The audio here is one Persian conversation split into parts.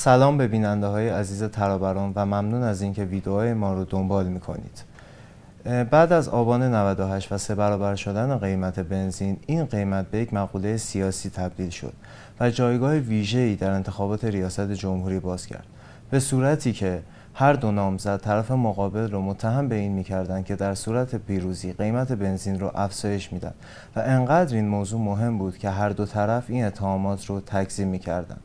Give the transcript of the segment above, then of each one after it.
سلام به بیننده های عزیز ترابران و ممنون از اینکه ویدیوهای ما رو دنبال میکنید. بعد از آبان 98 و 3 برابر شدن قیمت بنزین، این قیمت به یک مقوله سیاسی تبدیل شد و جایگاه ویژه‌ای در انتخابات ریاست جمهوری باز کرد، به صورتی که هر دو نامزد طرف مقابل رو متهم به این میکردند که در صورت پیروزی قیمت بنزین رو افزایش میدن و انقدر این موضوع مهم بود که هر دو طرف این اتهامات رو تکذیب میکردند.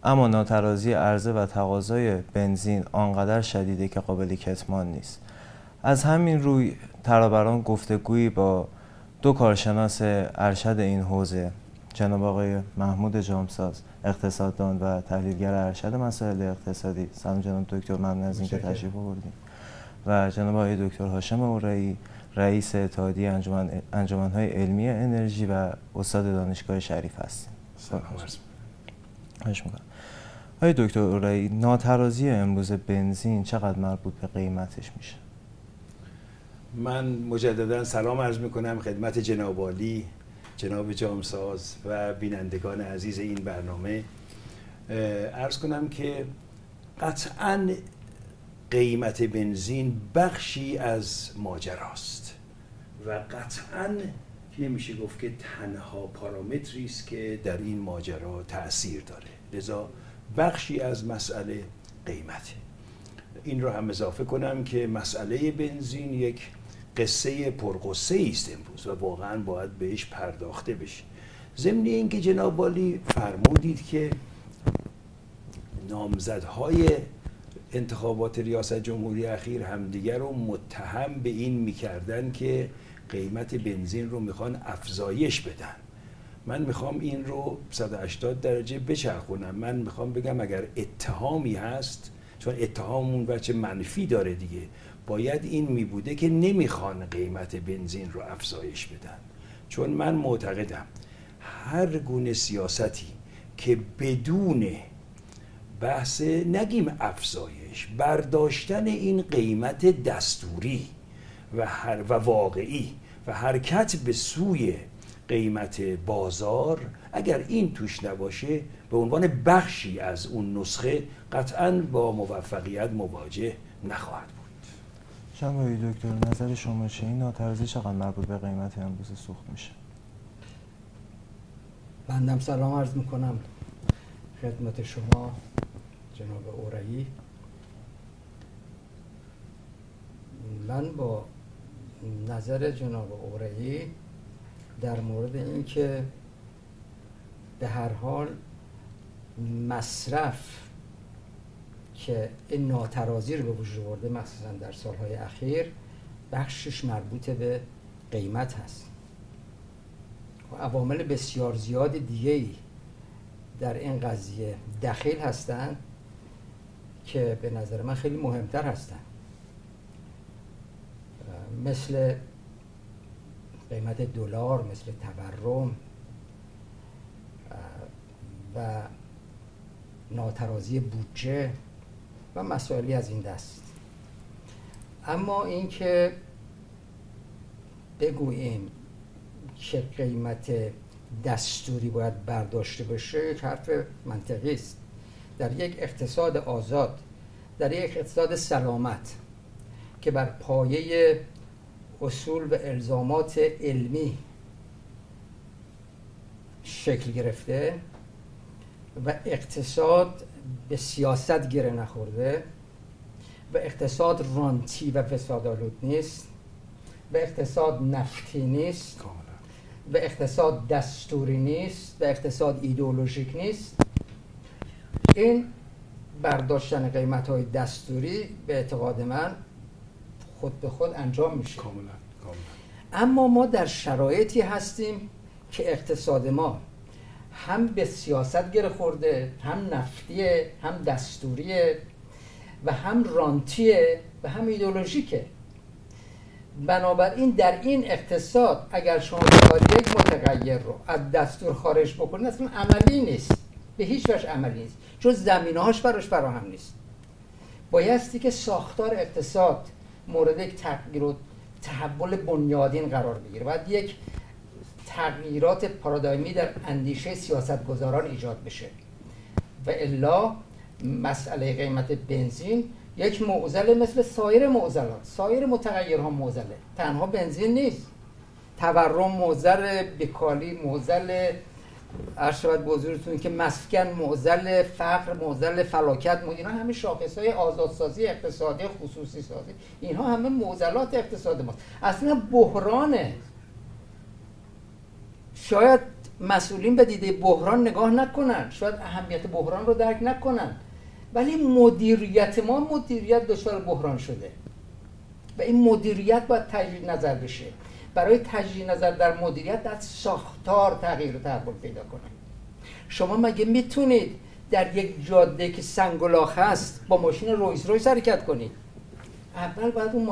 اما ناترازی عرضه و تقاضای بنزین آنقدر شدیده که قابل کتمان نیست. از همین روی ترابران گفتگویی با دو کارشناس ارشد این حوزه، جناب آقای محمود جامساز، اقتصاددان و تحلیلگر ارشد مسائل اقتصادی، سلام جناب دکتر، ممنون از اینکه تشریف آوردید، و جناب آقای دکتر هاشم اورایی، رئیس اتحادیه انجمن‌های علمی انرژی و استاد دانشگاه شریف هستیم. خواهش می‌کنم. آقای دکتر اورایی، ناترازی امروز بنزین چقدر مربوط به قیمتش میشه؟ من مجددا سلام عرض میکنم خدمت جناب عالی، جناب جامساز و بینندگان عزیز این برنامه. عرض کنم که قطعاً قیمت بنزین بخشی از ماجراست و قطعاً نمیشه گفت که تنها پارامتری است که در این ماجرا تأثیر داره، لذا بخشی از مسئله قیمته. این رو هم اضافه کنم که مسئله بنزین یک قصه پرقصه است امروز و واقعا باید بهش پرداخته بشه. ضمن اینکه جناب عالی فرمودید که نامزدهای انتخابات ریاست جمهوری اخیر همدیگر رو متهم به این میکردن که قیمت بنزین رو میخوان افزایش بدن. من میخوام این رو 180 درجه بچرخونم. من میخوام بگم اگر اتهامی هست، چون اتهام اون بچه منفی داره دیگه، باید این میبوده که نمیخوان قیمت بنزین رو افزایش بدن. چون من معتقدم هر گونه سیاستی که بدون بحث نگیم افزایش، برداشتن این قیمت دستوری و واقعی و حرکت به سوی قیمت بازار، اگر این توش نباشه به عنوان بخشی از اون نسخه قطعاً با موفقیت مواجه نخواهد بود. جناب دکتر، نظر شما چیه؟ این ناترازی چقدر مربوط به قیمت امروز سوخت میشه؟ بندم سلام عرض میکنم خدمت شما جناب اورایی. من با نظر جناب اورایی در مورد این که به هر حال مصرف که این ناترازی رو به وجود آورده مخصوصا در سالهای اخیر بخشش مربوط به قیمت هست و عوامل بسیار زیاد دیگه‌ای در این قضیه دخیل هستند که به نظر من خیلی مهمتر هستند، مثل قیمت دلار، مثل تورم و ناترازی بودجه و مسائلی از این دست. اما اینکه بگوییم که قیمت دستوری باید برداشته بشه یک حرف منطقی است. در یک اقتصاد آزاد، در یک اقتصاد سلامت که بر پایه اصول و الزامات علمی شکل گرفته و اقتصاد به سیاست گره نخورده و اقتصاد رانتی و فسادآلود نیست و اقتصاد نفتی نیست و اقتصاد دستوری نیست و اقتصاد ایدئولوژیک نیست، این برداشتن قیمت‌های دستوری به اعتقاد من خود به خود انجام میشه. کاملا. اما ما در شرایطی هستیم که اقتصاد ما هم به سیاست گره خورده، هم نفتیه، هم دستوریه و هم رانتیه و هم ایدئولوژیکه. بنابراین در این اقتصاد اگر شما بخواید یک متغیر رو از دستور خارج بکنید اصلا عملی نیست، به هیچ وجه عملی نیست، چون زمینه‌هاش براش فراهم نیست. بایستی که ساختار اقتصاد مورد یک تغییر و تحول بنیادین قرار بگیره، باید یک تغییرات پارادایمی در اندیشه سیاستگزاران ایجاد بشه و الا مسئله قیمت بنزین یک معضل مثل سایر معضلات، سایر متغیرها معضله، تنها بنزین نیست. تورم معضل، بیکاری معضل، عرض شود به حضورتون که مسکن معضل، فقر معضل، فلاکت معضل. اینا همه شاخصهای آزادسازی اقتصادی، خصوصی سازی، اینها همه معضلات اقتصاد ماست. اصلا بحرانه. شاید مسئولین به دیده بحران نگاه نکنن، شاید اهمیت بحران رو درک نکنن، ولی مدیریت ما مدیریت دچار بحران شده و این مدیریت باید تجدید نظر بشه. برای تجدید نظر در مدیریت باید ساختار تغییر و تحول پیدا کنه. شما مگه میتونید در یک جاده که سنگ و لاخ هست با ماشین رویز رویز حرکت کنید؟ اول باید اون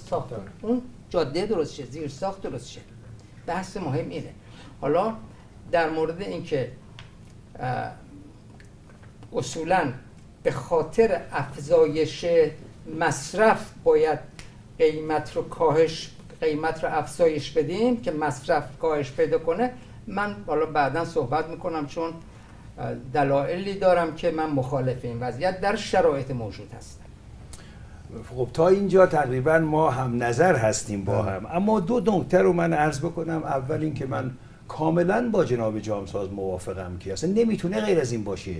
ساختار، اون جاده درست شه، زیر ساخت درست شه. بحث مهم اینه. حالا در مورد اینکه اصولاً به خاطر افزایش مصرف باید قیمت رو افزایش بدیم که مصرف کاهش پیدا کنه، من حالا بعداً صحبت میکنم، چون دلایلی دارم که من مخالف این وضعیت در شرایط موجود هستم. خب تا اینجا تقریبا ما هم نظر هستیم با هم، اما دو نکته رو من عرض بکنم. اول این که من کاملا با جناب جامساز موافقم که اصلا نمیتونه غیر از این باشه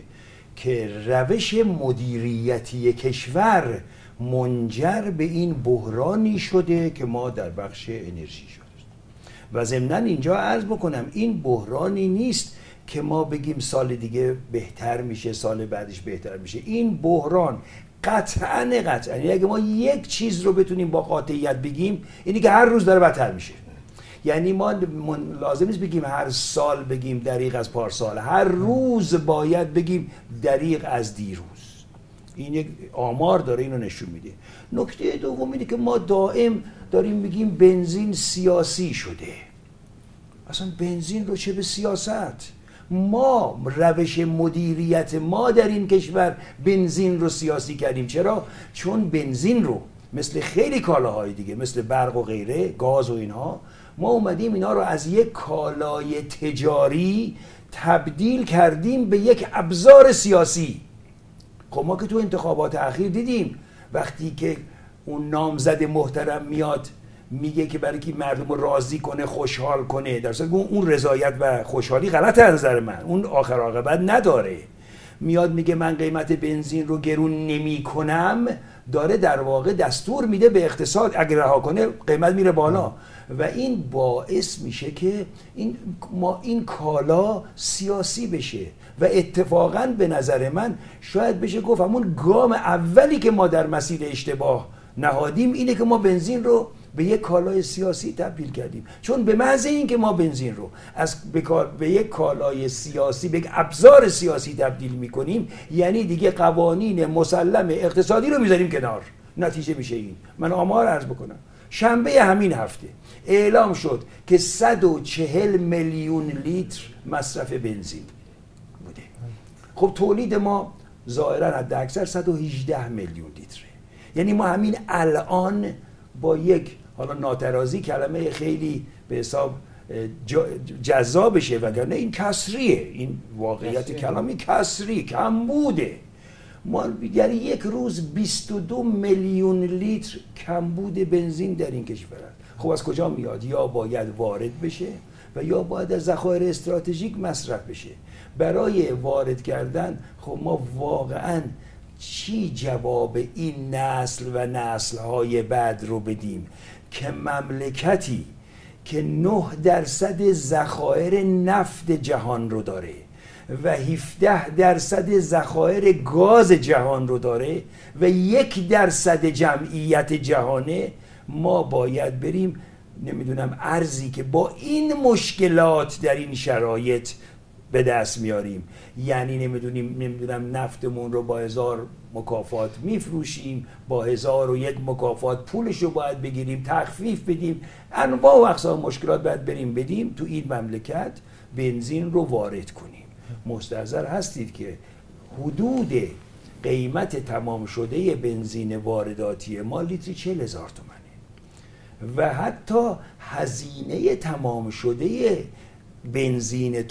که روش مدیریتی کشور منجر به این بحرانی شده که ما در بخش انرژی شده. و ضمناً اینجا عرض بکنم این بحرانی نیست که ما بگیم سال دیگه بهتر میشه، سال بعدش بهتر میشه. این بحران قطعاً یعنی اگه ما یک چیز رو بتونیم با قاطعیت بگیم اینی که هر روز داره بدتر میشه. یعنی ما لازم نیست بگیم هر سال بگیم دریغ از پارسال، هر روز باید بگیم دریغ از دیروز. این یک آمار داره اینو نشون میده. نکته دوم اینه که ما دائم داریم میگیم بنزین سیاسی شده. اصلا بنزین رو چه به سیاست؟ ما روش مدیریت ما در این کشور بنزین رو سیاسی کردیم. چرا؟ چون بنزین رو مثل خیلی کالاهای دیگه، مثل برق و غیره، گاز و اینها، ما اومدیم اینا رو از یک کالای تجاری تبدیل کردیم به یک ابزار سیاسی. خب ما که تو انتخابات اخیر دیدیم وقتی که اون نامزد محترم میاد میگه که برای که مردم رو راضی کنه، خوشحال کنه، در صورتی اون رضایت و خوشحالی غلط از نظر من، اون آخر عاقبت نداره. میاد میگه من قیمت بنزین رو گرون نمی کنم، داره در واقع دستور میده به اقتصاد اگر رها کنه قیمت میره بالا و این باعث میشه که این کالا سیاسی بشه و اتفاقا به نظر من شاید بشه گفت همون گام اولی که ما در مسیر اشتباه نهادیم اینه که ما بنزین رو به یک کالای سیاسی تبدیل کردیم. چون به محض این که ما بنزین رو به یک کالای سیاسی، به یک ابزار سیاسی تبدیل میکنیم، یعنی دیگه قوانین مسلم اقتصادی رو میذاریم کنار. نتیجه میشه این. من آمار عرض بکنم. شنبه همین هفته اعلام شد که 140 میلیون لیتر مصرف بنزین بوده. خب تولید ما ظاهرا حداکثر 118 میلیون لیتره. یعنی ما همین الان با یک، حالا ناترازی کلمه خیلی به حساب جذابشه وگرنه این کسریه، این واقعیت کلامی کسری کم بوده. ما یعنی یک روز 22 میلیون لیتر کمبود بنزین در این کشور است. خب از کجا میاد؟ یا باید وارد بشه و یا باید از ذخایر استراتژیک مصرف بشه. برای وارد کردن خب ما واقعاً چی جواب این نسل و نسل‌های بعد رو بدیم که مملکتی که 9% ذخایر نفت جهان رو داره و 17% ذخایر گاز جهان رو داره و 1% جمعیت جهانه، ما باید بریم نمیدونم ارزی که با این مشکلات در این شرایط به دست میاریم، یعنی نمیدونم نفتمون رو با 1000 مکافات میفروشیم، با 1001 مکافات پولش رو باید بگیریم، تخفیف بدیم، انواع و اقسام مشکلات باید بریم بدیم تو این مملکت بنزین رو وارد کنیم. مستحضر هستید که حدود قیمت تمام شده بنزین وارداتی ما لیتری 40,000 تومنه و حتی هزینه تمام شده بنزین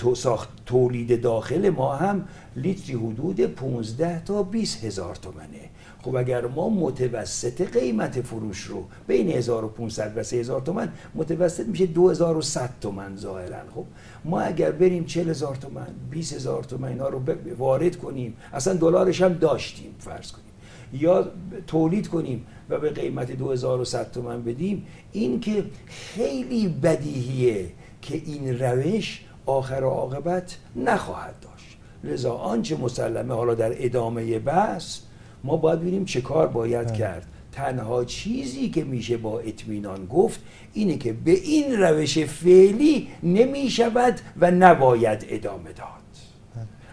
تولید داخل ما هم لیتری حدود 15 تا 20 هزار تومنه. خب اگر ما متوسط قیمت فروش رو بین 1500 و 3000 تومن، متوسط میشه 2100 تومن ظاهرا. خب ما اگر بریم 40000 تومن 20000 تومن اینا رو وارد کنیم، اصلا دلارش هم داشتیم فرض کنیم، یا تولید کنیم و به قیمت 2100 تومن بدیم، این که خیلی بدیهیه که این روش آخر عاقبت نخواهد داشت. لذا آنچه مسلمه، حالا در ادامه بحث ما باید ببینیم چه کار باید کرد. تنها چیزی که میشه با اطمینان گفت اینه که به این روش فعلی نمیشود و نباید ادامه داد.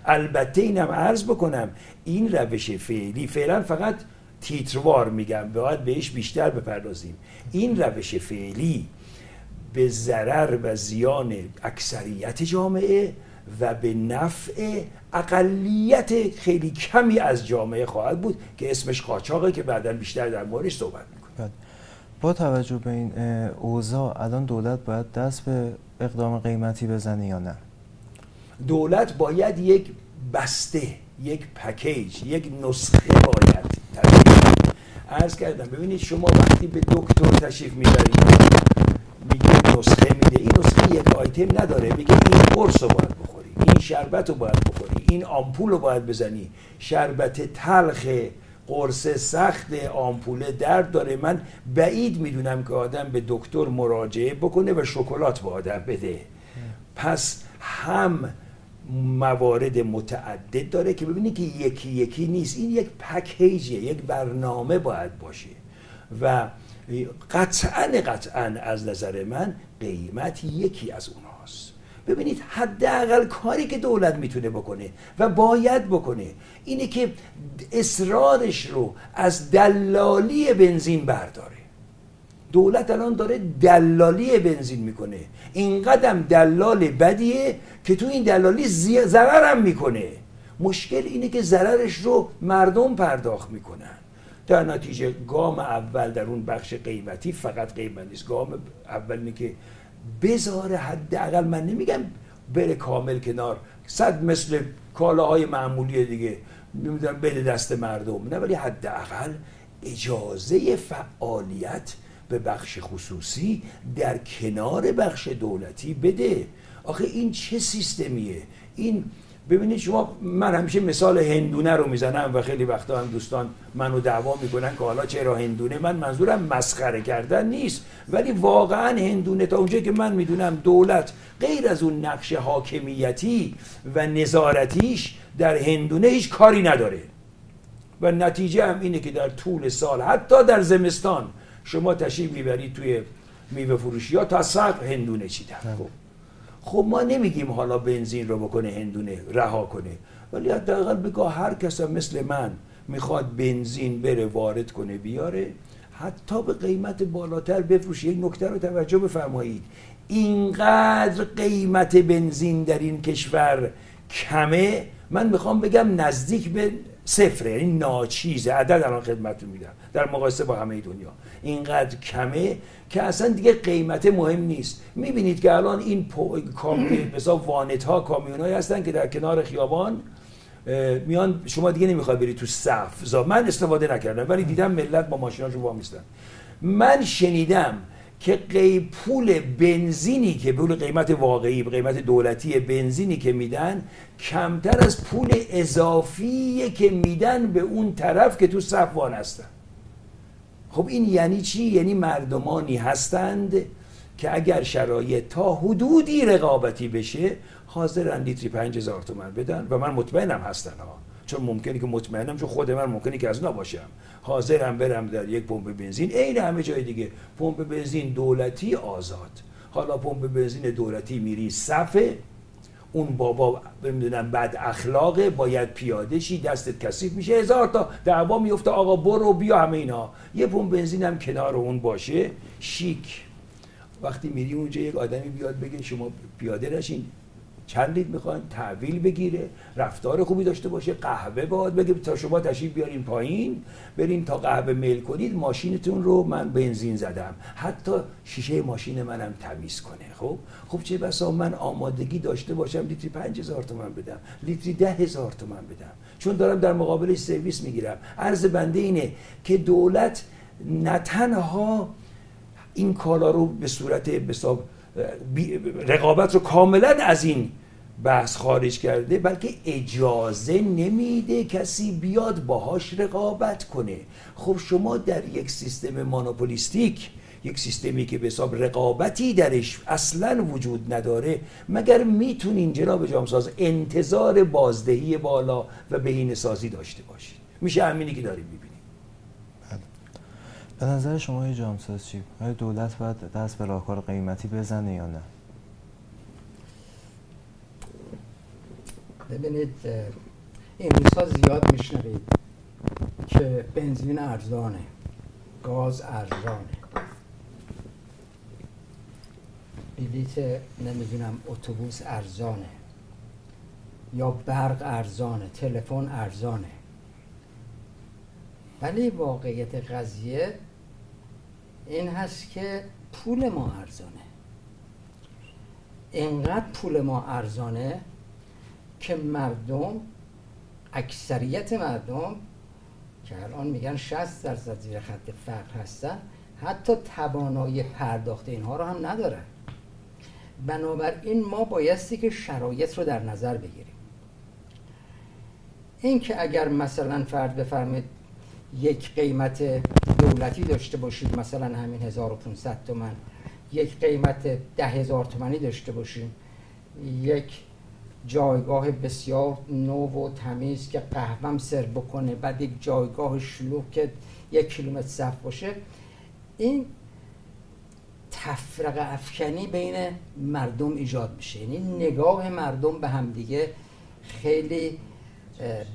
البته اینم عرض بکنم این روش فعلی فعلا فقط تیتروار میگم، باید بهش بیشتر بپردازیم. این روش فعلی به ضرر و زیان اکثریت جامعه و به نفع اقلیت خیلی کمی از جامعه خواهد بود که اسمش قاچاقه که بعداً بیشتر در موردش صحبت میکنیم. با توجه به این اوضاع الان دولت باید دست به اقدام قیمتی بزنه یا نه؟ دولت باید یک بسته، یک پکیج، یک نسخه باید تشکیل. عرض کردم ببینید شما وقتی به دکتر تشریف میبرید میگه نسخه میده، این نسخه یک آیتم نداره، میگه این قرص رو باید بخوری، این شربت رو باید بخوری، این آمپول رو باید بزنی، شربت تلخ، قرص سخت، آمپول درد داره. من بعید میدونم که آدم به دکتر مراجعه بکنه و شکلات به آدم بده. پس هم موارد متعدد داره که ببینی که یکی یکی نیست، این یک پکیجه، یک برنامه باید باشه و قطعاً از نظر من قیمت یکی از اوناست. ببینید حداقل کاری که دولت میتونه بکنه و باید بکنه اینه که اصرارش رو از دلالی بنزین برداره. دولت الان داره دلالی بنزین میکنه، اینقدر دلال بدیه که تو این دلالی ضررم میکنه. مشکل اینه که ضررش رو مردم پرداخت میکنن. در نتیجه گام اول در اون بخش قیمتی، فقط قیمت نیست، گام اول اینه که بذاره حداقل، من نمیگم بره کامل کنار، صد مثل کالاهای معمولی دیگه نمیدونم بده دست مردم، نه، ولی حداقل اجازه فعالیت به بخش خصوصی در کنار بخش دولتی بده. آخه این چه سیستمیه؟ این ببینید شما، من همیشه مثال هندونه رو میزنم و خیلی وقتا هم دوستان منو دعوا میکنن که حالا چرا هندونه. من منظورم مسخره کردن نیست، ولی واقعا هندونه تا اونجایی که من میدونم دولت غیر از اون نقش حاکمیتی و نظارتیش در هندونه هیچ کاری نداره و نتیجه هم اینه که در طول سال حتی در زمستان شما تشریف میبرید توی میوه فروشی ها تا صبح هندونه چیدن. خب ما نمیگیم حالا بنزین رو بکنه هندونه رها کنه، ولی حداقل بگاه هر کس مثل من میخواد بنزین بره وارد کنه بیاره، حتی به قیمت بالاتر بفروشه. یک نکته رو توجه بفرمایید، اینقدر قیمت بنزین در این کشور کمه، من میخوام بگم نزدیک به صفر، یعنی ناچیزه. عدد الان خدمتتون میدم در مقایسه با همه دنیا اینقدر کمه که اصلا دیگه قیمت مهم نیست. میبینید که الان این مثلا وانت ها، کامیون هایی هستن که در کنار خیابان میان، شما دیگه نمیخواد بری تو صف. من استفاده نکردم ولی دیدم ملت با ماشیناشون وامیستن. من شنیدم که پول بنزینی که پول قیمت واقعی، قیمت دولتی بنزینی که میدن کمتر از پول اضافی که میدن به اون طرف که تو صف وان هستن. خب این یعنی چی؟ یعنی مردمانی هستند که اگر شرایط تا حدودی رقابتی بشه حاضرن لیتری 5000 تومان بدن و من مطمئنم هستن ها، چون ممکنه که مطمئنم، چون خود من ممکنه که از اونا باشم، حاضرم برم در یک پمپ بنزین عین همه جای دیگه، پمپ بنزین دولتی آزاد. حالا پمپ بنزین دولتی میری صفه، اون بابا نمیدونم بد اخلاقه، باید پیاده شی، دستت کثیف میشه، 1000 تا دعوا میفته، آقا برو بیا، همه اینا. یه پمپ بنزین هم کنار اون باشه شیک. وقتی میری اونجا یک آدمی بیاد بگه شما پیاده نشین، چند لیتر میخواین، تحویل بگیره، رفتار خوبی داشته باشه، قهوه باید بگه تا شما تشریف بیارین پایین برین تا قهوه میل کنید، ماشینتون رو من بنزین زدم، حتی شیشه ماشین منم تمیز کنه. خب چه بسا من آمادگی داشته باشم لیتری 5000 تومان بدم، لیتری 10000 تومان بدم، چون دارم در مقابلش سرویس میگیرم. عرض بنده اینه که دولت نه تنها این کالا رو به صورت رقابت رو کاملا از این بحث خارج کرده، بلکه اجازه نمیده کسی بیاد باهاش رقابت کنه. خب شما در یک سیستم مونوپولیستیک، یک سیستمی که به حساب رقابتی درش اصلا وجود نداره، مگر میتونین جناب جامساز انتظار بازدهی بالا و بهینه‌سازی داشته باشید؟ میشه همینی که داریم میبینیم. به نظر شما جامساز چی؟ آیا دولت باید دست به راهکار قیمتی بزنه یا نه؟ ببینید این روزها زیاد میشنوید که بنزین ارزانه، گاز ارزانه، بلیت نمیدونم اتوبوس ارزانه، یا برق ارزانه، تلفن ارزانه. ولی واقعیت قضیه این هست که پول ما ارزانه. اینقدر پول ما ارزانه که مردم، اکثریت مردم که الان میگن 60% زیر خط فقر هستن، حتی توانایی پرداخت اینها رو هم ندارن. بنابراین ما بایستی که شرایط رو در نظر بگیریم. این که اگر مثلا فرض بفرمایید یک قیمت دولتی داشته باشید، مثلا همین 1500 تومان، یک قیمت 10,000 تومانی داشته باشیم، یک جایگاه بسیار نو و تمیز که قهوه‌ام سرو بکنه، بعد یک جایگاه شلوغ که 1 کیلومتر صف باشه، این تفرقه افکنی بین مردم ایجاد میشه. یعنی نگاه مردم به همدیگه خیلی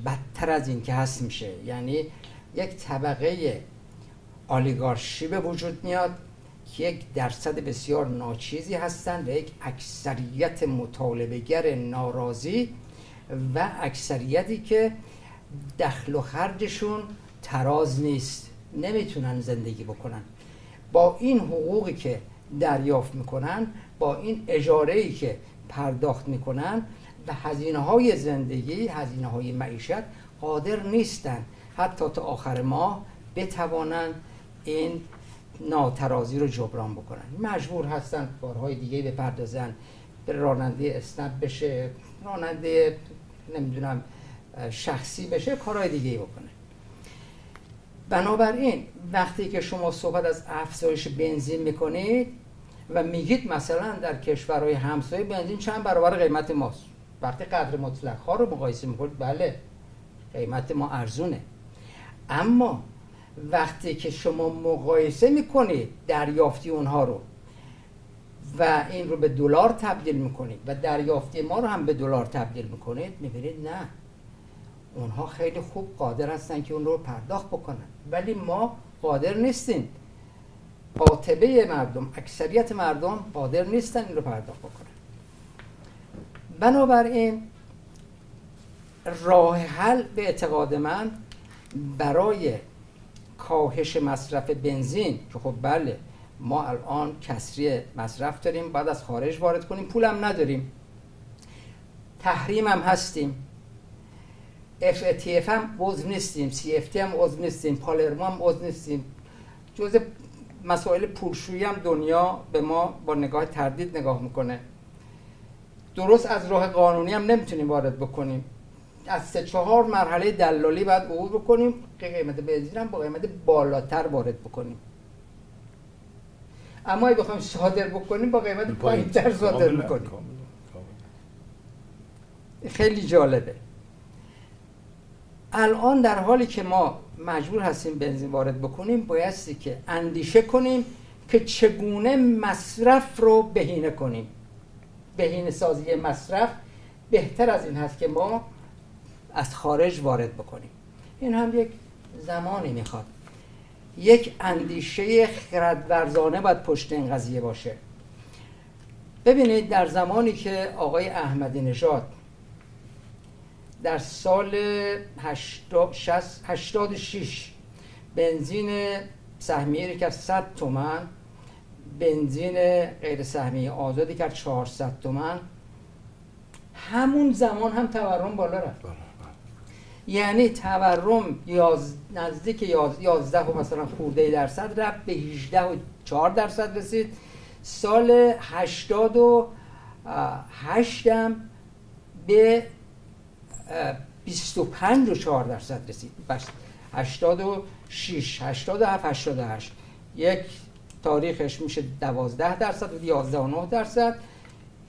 بدتر از این که هست میشه. یعنی یک طبقه آلیگارشی به وجود میاد که یک درصد بسیار ناچیزی هستند و یک اکثریت مطالبه‌گر ناراضی و اکثریتی که دخل و خرجشون تراز نیست، نمیتونن زندگی بکنن. با این حقوقی که دریافت میکنن، با این اجاره‌ای که پرداخت میکنن و هزینه‌های زندگی، هزینه‌های معیشت، قادر نیستن حتی تا آخر ماه بتوانن این ناترازی رو جبران بکنن. مجبور هستن کارهای دیگه بپردازن، به راننده اسنپ بشه، راننده نمیدونم شخصی بشه، کارهای دیگه بکنه. بنابراین وقتی که شما صحبت از افزایش بنزین میکنید و میگید مثلا در کشورهای همسایه بنزین چند برابر قیمت ماست، وقتی قدر مطلق ها رو مقایسه میکنید، بله قیمت ما ارزونه، اما وقتی که شما مقایسه میکنید دریافتی اونها رو و این رو به دلار تبدیل میکنید و دریافتی ما رو هم به دلار تبدیل میکنید، میبینید نه، اونها خیلی خوب قادر هستن که اون رو پرداخت بکنن، ولی ما قادر نیستیم. قاطبه مردم، اکثریت مردم قادر نیستن این رو پرداخت بکنن. بنابراین راه حل به اعتقاد من برای کاهش مصرف بنزین، که خب بله ما الان کسری مصرف داریم، بعد از خارج وارد کنیم، پولم نداریم، تحریم هم هستیم، FATF هم عضو نیستیم، CFT هم عضو نیستیم، پالرمو هم عضو نیستیم، جزء مسائل پولشویی هم دنیا به ما با نگاه تردید نگاه میکنه. درست از راه قانونی هم نمیتونیم وارد بکنیم، از 3-4 مرحله دلالی باید عبور بکنیم که قیمت بنزین هم با قیمت بالاتر وارد بکنیم. اما اگه بخوایم صادر بکنیم با قیمت پایینتر صادر میکنیم. خیلی جالبه. الان در حالی که ما مجبور هستیم بنزین وارد بکنیم، بایستی که اندیشه کنیم که چگونه مصرف رو بهینه کنیم. بهینه سازی مصرف بهتر از این هست که ما از خارج وارد بکنیم. این هم یک زمانی میخواد، یک اندیشه خردورزانه باید پشت این قضیه باشه. ببینید در زمانی که آقای احمدی نژاد در سال 86 بنزین سهمیه کرد 100 تومن، بنزین غیر سهمیه آزادی کرد 400 تومن، همون زمان هم تورم بالا رفت. یعنی تورم نزدیک 11 و مثلا خورده درصد رفت به 18.4% رسید. سال 88 هم به 25.4% رسید. 86 87 88 یک تاریخش میشه 12% و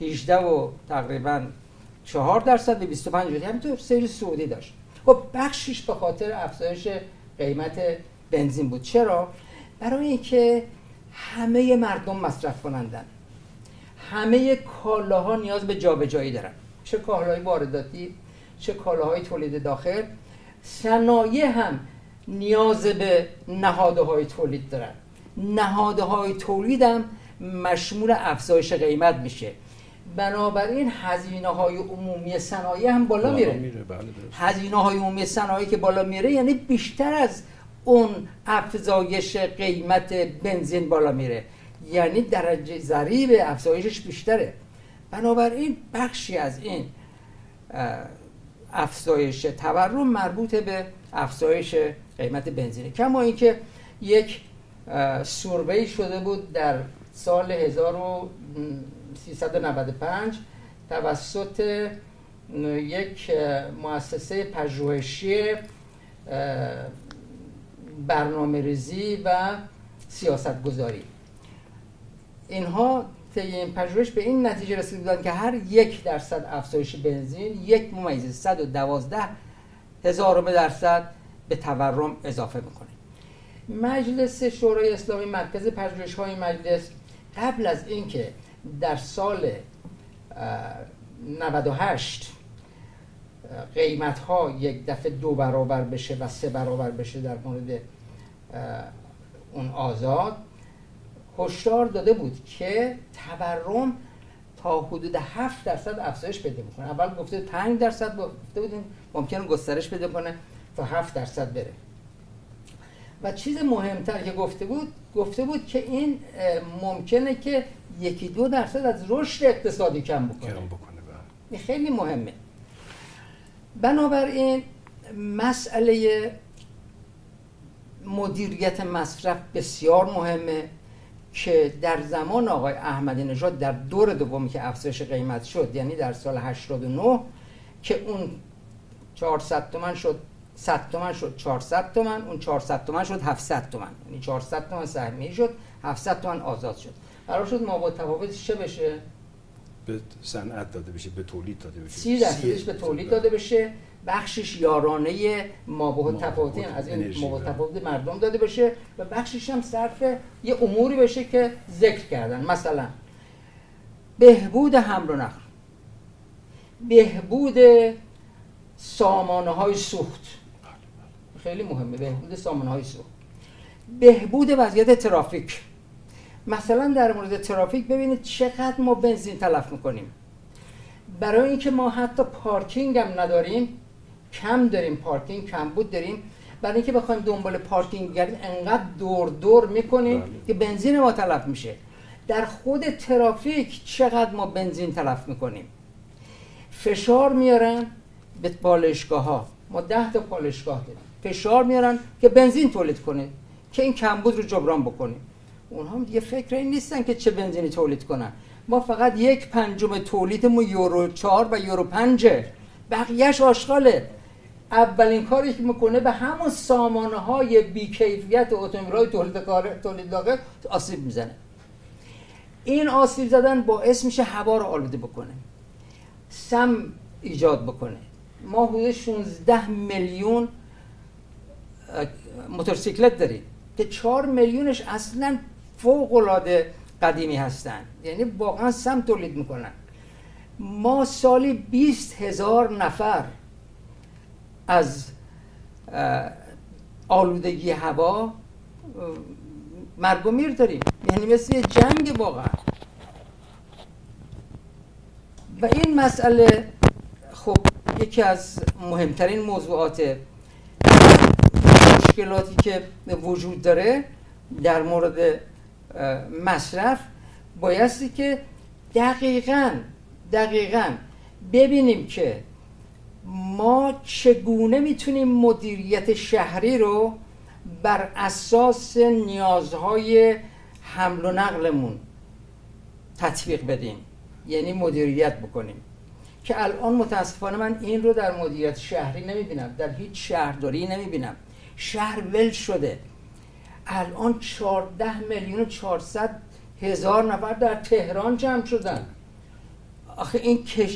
11.9%، 18 و تقریبا 4% به 25. همینطور سیر سعودی داشت. خب بخشش به خاطر افزایش قیمت بنزین بود. چرا؟ برای اینکه همه مردم مصرف کنندن، همه کالاها نیاز به جابجایی دارن، چه کالاهای وارداتی چه کالاهای تولید داخل. صنایع هم نیاز به نهادهای تولید دارن، نهادهای تولید هم مشمول افزایش قیمت میشه. بنابراین هزینه‌های عمومی صنایع هم بالا میره. هزینه‌های عمومی صنایع که بالا میره یعنی بیشتر از اون افزایش قیمت بنزین بالا میره، یعنی درجه ضریب افزایشش بیشتره. بنابراین بخشی از این افزایش تورم مربوط به افزایش قیمت بنزینه. کما اینکه یک سروی شده بود در سال 1395 توسط یک مؤسسه پژوهشی برنامه‌ریزی و سیاستگذاری، اینها طی این پژوهش به این نتیجه رسیده بودند که هر 1% افزایش بنزین 1.112% به تورم اضافه میکنه. مجلس شورای اسلامی، مرکز پژوهش‌های مجلس، قبل از اینکه در سال 98 قیمت‌ها یک دفعه 2 برابر بشه و 3 برابر بشه در مورد اون آزاد، هشدار داده بود که تورم تا حدود 7% افزایش پیدا میکنه. اول گفته 5% گفته بودیم ممکنه گسترش پیدا کنه تا 7% بره. و چیز مهمتر که گفته بود که این ممکنه که 1-2% از رشد اقتصادی کم بکنه. این خیلی مهمه. بنابراین مسئله مدیریت مصرف بسیار مهمه که در زمان آقای احمدی نژاد در دور دومی که افزایش قیمت شد، یعنی در سال 89 که اون 400 تومن شد 100 تومن شد 400 تومن، اون 400 تومن شد 700 تومن، یعنی 400 تومن سهمیه شد 700 تومن آزاد شد. قرار شد مابعد تفاوتش چه بشه؟ به صنعت داده بشه، به تولید داده بشه، 30% به تولید داده بشه، بخشش یارانه مابعد تفاوتی از این مابعد تفاوت مردم داده بشه و بخشش هم صرف یه اموری بشه که ذکر کردن، مثلا بهبود حمل و نقل، بهبود سامانه‌های سوخت، خیلی مهمه بهبود سامانه‌های سوخت، بهبود وضعیت ترافیک. مثلا در مورد ترافیک ببینید چقدر ما بنزین تلف میکنیم. برای اینکه ما حتی پارکینگ هم نداریم، کم داریم پارکینگ، کمبود داریم، برای اینکه بخوایم دنبال پارکینگ بگردیم انقدر دور میکنیم که بنزین ما تلف میشه. در خود ترافیک چقدر ما بنزین تلف میکنیم. فشار میارن به پالایشگاه ها، ما 10 تا پالایشگاه داریم، فشار میارن که بنزین تولید کنه که این کمبود رو جبران بکنیم. اونها دیگه فکر این نیستن که چه بنزینی تولید کنن. ما فقط 1/5 تولیدمون یورو 4 و یورو 5، بقیهش آشغاله. اولین کاری که میکنه به همون سامانه‌های بی‌کیفیت اتومبیل‌های تولید داخل آسیب میزنه. این آسیب زدن باعث میشه هوا رو آلوده بکنه، سم ایجاد بکنه. ما حدود 16 میلیون موتورسیکلت داریم که 4 میلیونش اصلاً فوق‌العاده قدیمی هستن، یعنی واقعا سم تولید میکنن. ما سالی 20,000 نفر از آلودگی هوا مرگ و میر داریم، یعنی مثل یه جنگ واقعا. و این مسئله خب یکی از مهمترین موضوعات مشکلاتی که وجود داره در مورد مصرف بایستی که دقیقاً ببینیم که ما چگونه میتونیم مدیریت شهری رو بر اساس نیازهای حمل و نقلمون تطبیق بدیم، یعنی مدیریت بکنیم. که الان متاسفانه من این رو در مدیریت شهری نمیبینم، در هیچ شهرداری نمیبینم. شهر ول شده. الان 14,400,000 نفر در تهران جمع شدن. آخه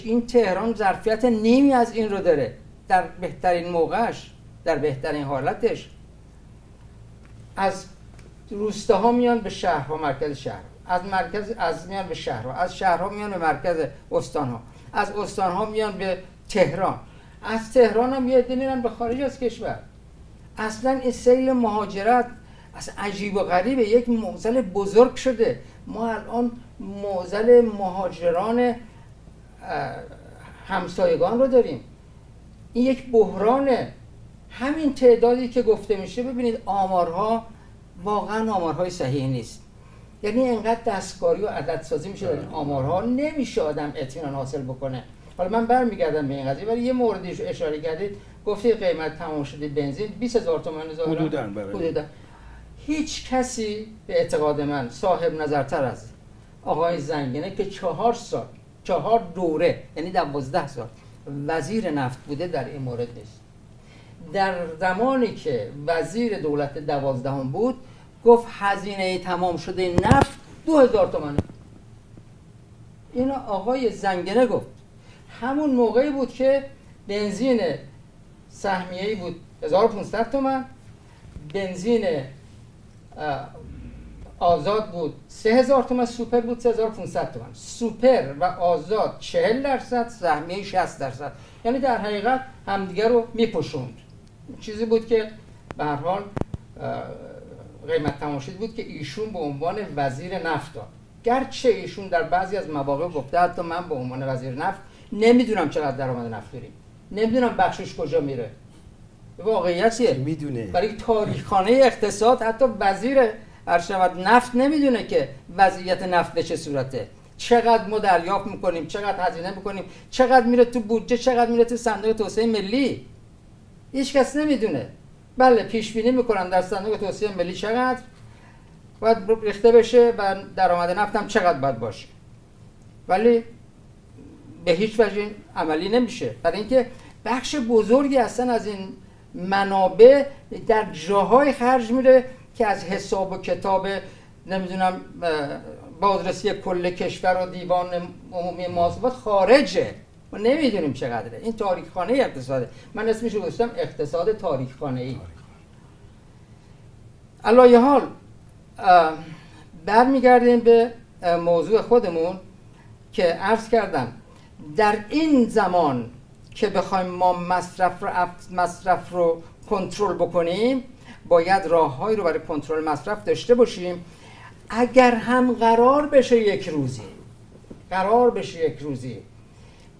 این تهران ظرفیت نیمی از این رو داره در بهترین موقعش، در بهترین حالتش. از روستاها میان به شهرها، مرکز شهر، از میان به شهرها، از شهرها میان به مرکز استانها، از استانها میان به تهران، از تهران هم یه عده میرن به خارج از کشور. اصلا این سیل مهاجرت اصلا عجیب و غریبه، یک معضل بزرگ شده. ما الان معضل مهاجران همسایگان رو داریم. این یک بحرانه. همین تعدادی که گفته میشه، ببینید آمارها واقعا آمارهای صحیح نیست. یعنی اینقدر دستکاری و عددسازی میشه در این آمارها، نمیشه آدم اطمینان حاصل بکنه. حالا من برمیگردم به این قضیه، ولی یه موردی اشاره کردید، گفتید قیمت تمام شده بنزین 20,000 تومان حدوداً. هیچ کسی به اعتقاد من صاحب نظرتر از آقای زنگنه که 4 دوره یعنی 12 سال وزیر نفت بوده در این مورد نیست. در زمانی که وزیر دولت 12 بود گفت هزینه تمام شده نفت 2,000 تومانه. اینو آقای زنگنه گفت. همون موقعی بود که بنزین سهمیه‌ای بود 1500 تومان، بنزین آزاد بود 3000 تومان، سوپر بود 3500 تومان. سوپر و آزاد 40%، سهمیه 60%. یعنی در حقیقت همدیگه رو میپوشوند. چیزی بود که به هر حال قیمت تمام شده بود که ایشون به عنوان وزیر نفت داد. گرچه ایشون در بعضی از مواقع گفته حتی من به عنوان وزیر نفت نمیدونم چقدر درآمد نفت داریم، نمیدونم بخشش کجا میره. واقعیتیه. میدونه. برای تاریخخانه اقتصاد حتی وزیر ارشد نفت نمیدونه که وضعیت نفت به چه صورته، چقدر ما دریافت میکنیم، چقدر هزینه میکنیم، چقدر میره تو بودجه، چقدر میره تو صندوق توسعه ملی. هیچ کس نمیدونه. بله پیش بینی میکنن در صندوق توسعه ملی چقدر باید ریخته بشه و درآمد نفت هم چقدر باید باشه، ولی به هیچ وجه عملی نمیشه. برای اینکه بخش بزرگی اصلا از این منابع در جاهای خرج میره که از حساب و کتاب نمیدونم بازرسی کل کشور و دیوان عمومی محاسبات خارجه. ما نمیدونیم چقدره. این تاریخخانه اقتصاده. من اسمشو گذاشتم اقتصاد تاریخخانه‌ای. علایه حال برمیگردیم به موضوع خودمون که عرض کردم در این زمان که بخوایم ما مصرف رو کنترل بکنیم باید راههایی رو برای کنترل مصرف داشته باشیم. اگر هم قرار بشه یک روزی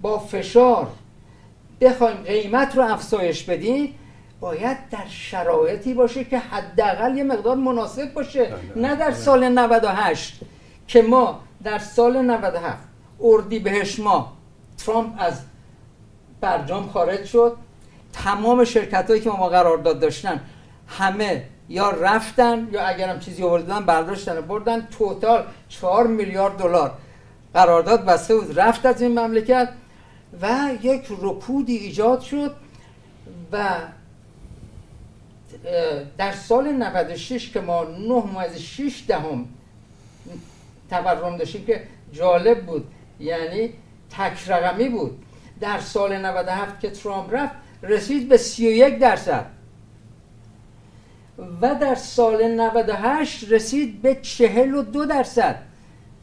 با فشار بخوایم قیمت رو افزایش بدیم، باید در شرایطی باشه که حداقل یه مقدار مناسب باشه. نه در سال 98 که ما در سال 97 اردیبهشت ماه ترامپ از برجام خارج شد، تمام شرکتایی که ما قرارداد داشتن همه یا رفتن یا اگرم چیزی آوردن برداشتن و بردن. توتال 4 میلیارد دلار قرارداد بسته بود رفت از این مملکت و یک رکودی ایجاد شد. و در سال 96 که ما 9.6 تورم داشتیم که جالب بود، یعنی تک رقمی بود. در سال 97 که ترامپ رفت رسید به 31% و در سال 98 رسید به 42%.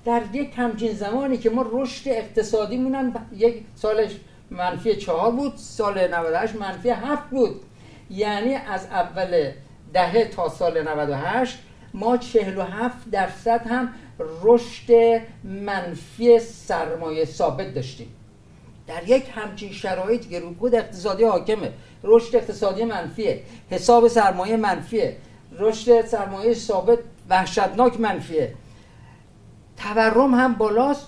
در یک همچین زمانی که ما رشد اقتصادیمون هم یک سالش -4 بود، سال 98 -7 بود. یعنی از اول دهه تا سال 98 ما 47% هم رشد منفی سرمایه ثابت داشتیم. در یک همچین شرایطی که رکود اقتصادی حاکمه، رشد اقتصادی منفیه، حساب سرمایه منفیه، رشد سرمایه ثابت وحشتناک منفیه، تورم هم بالاست،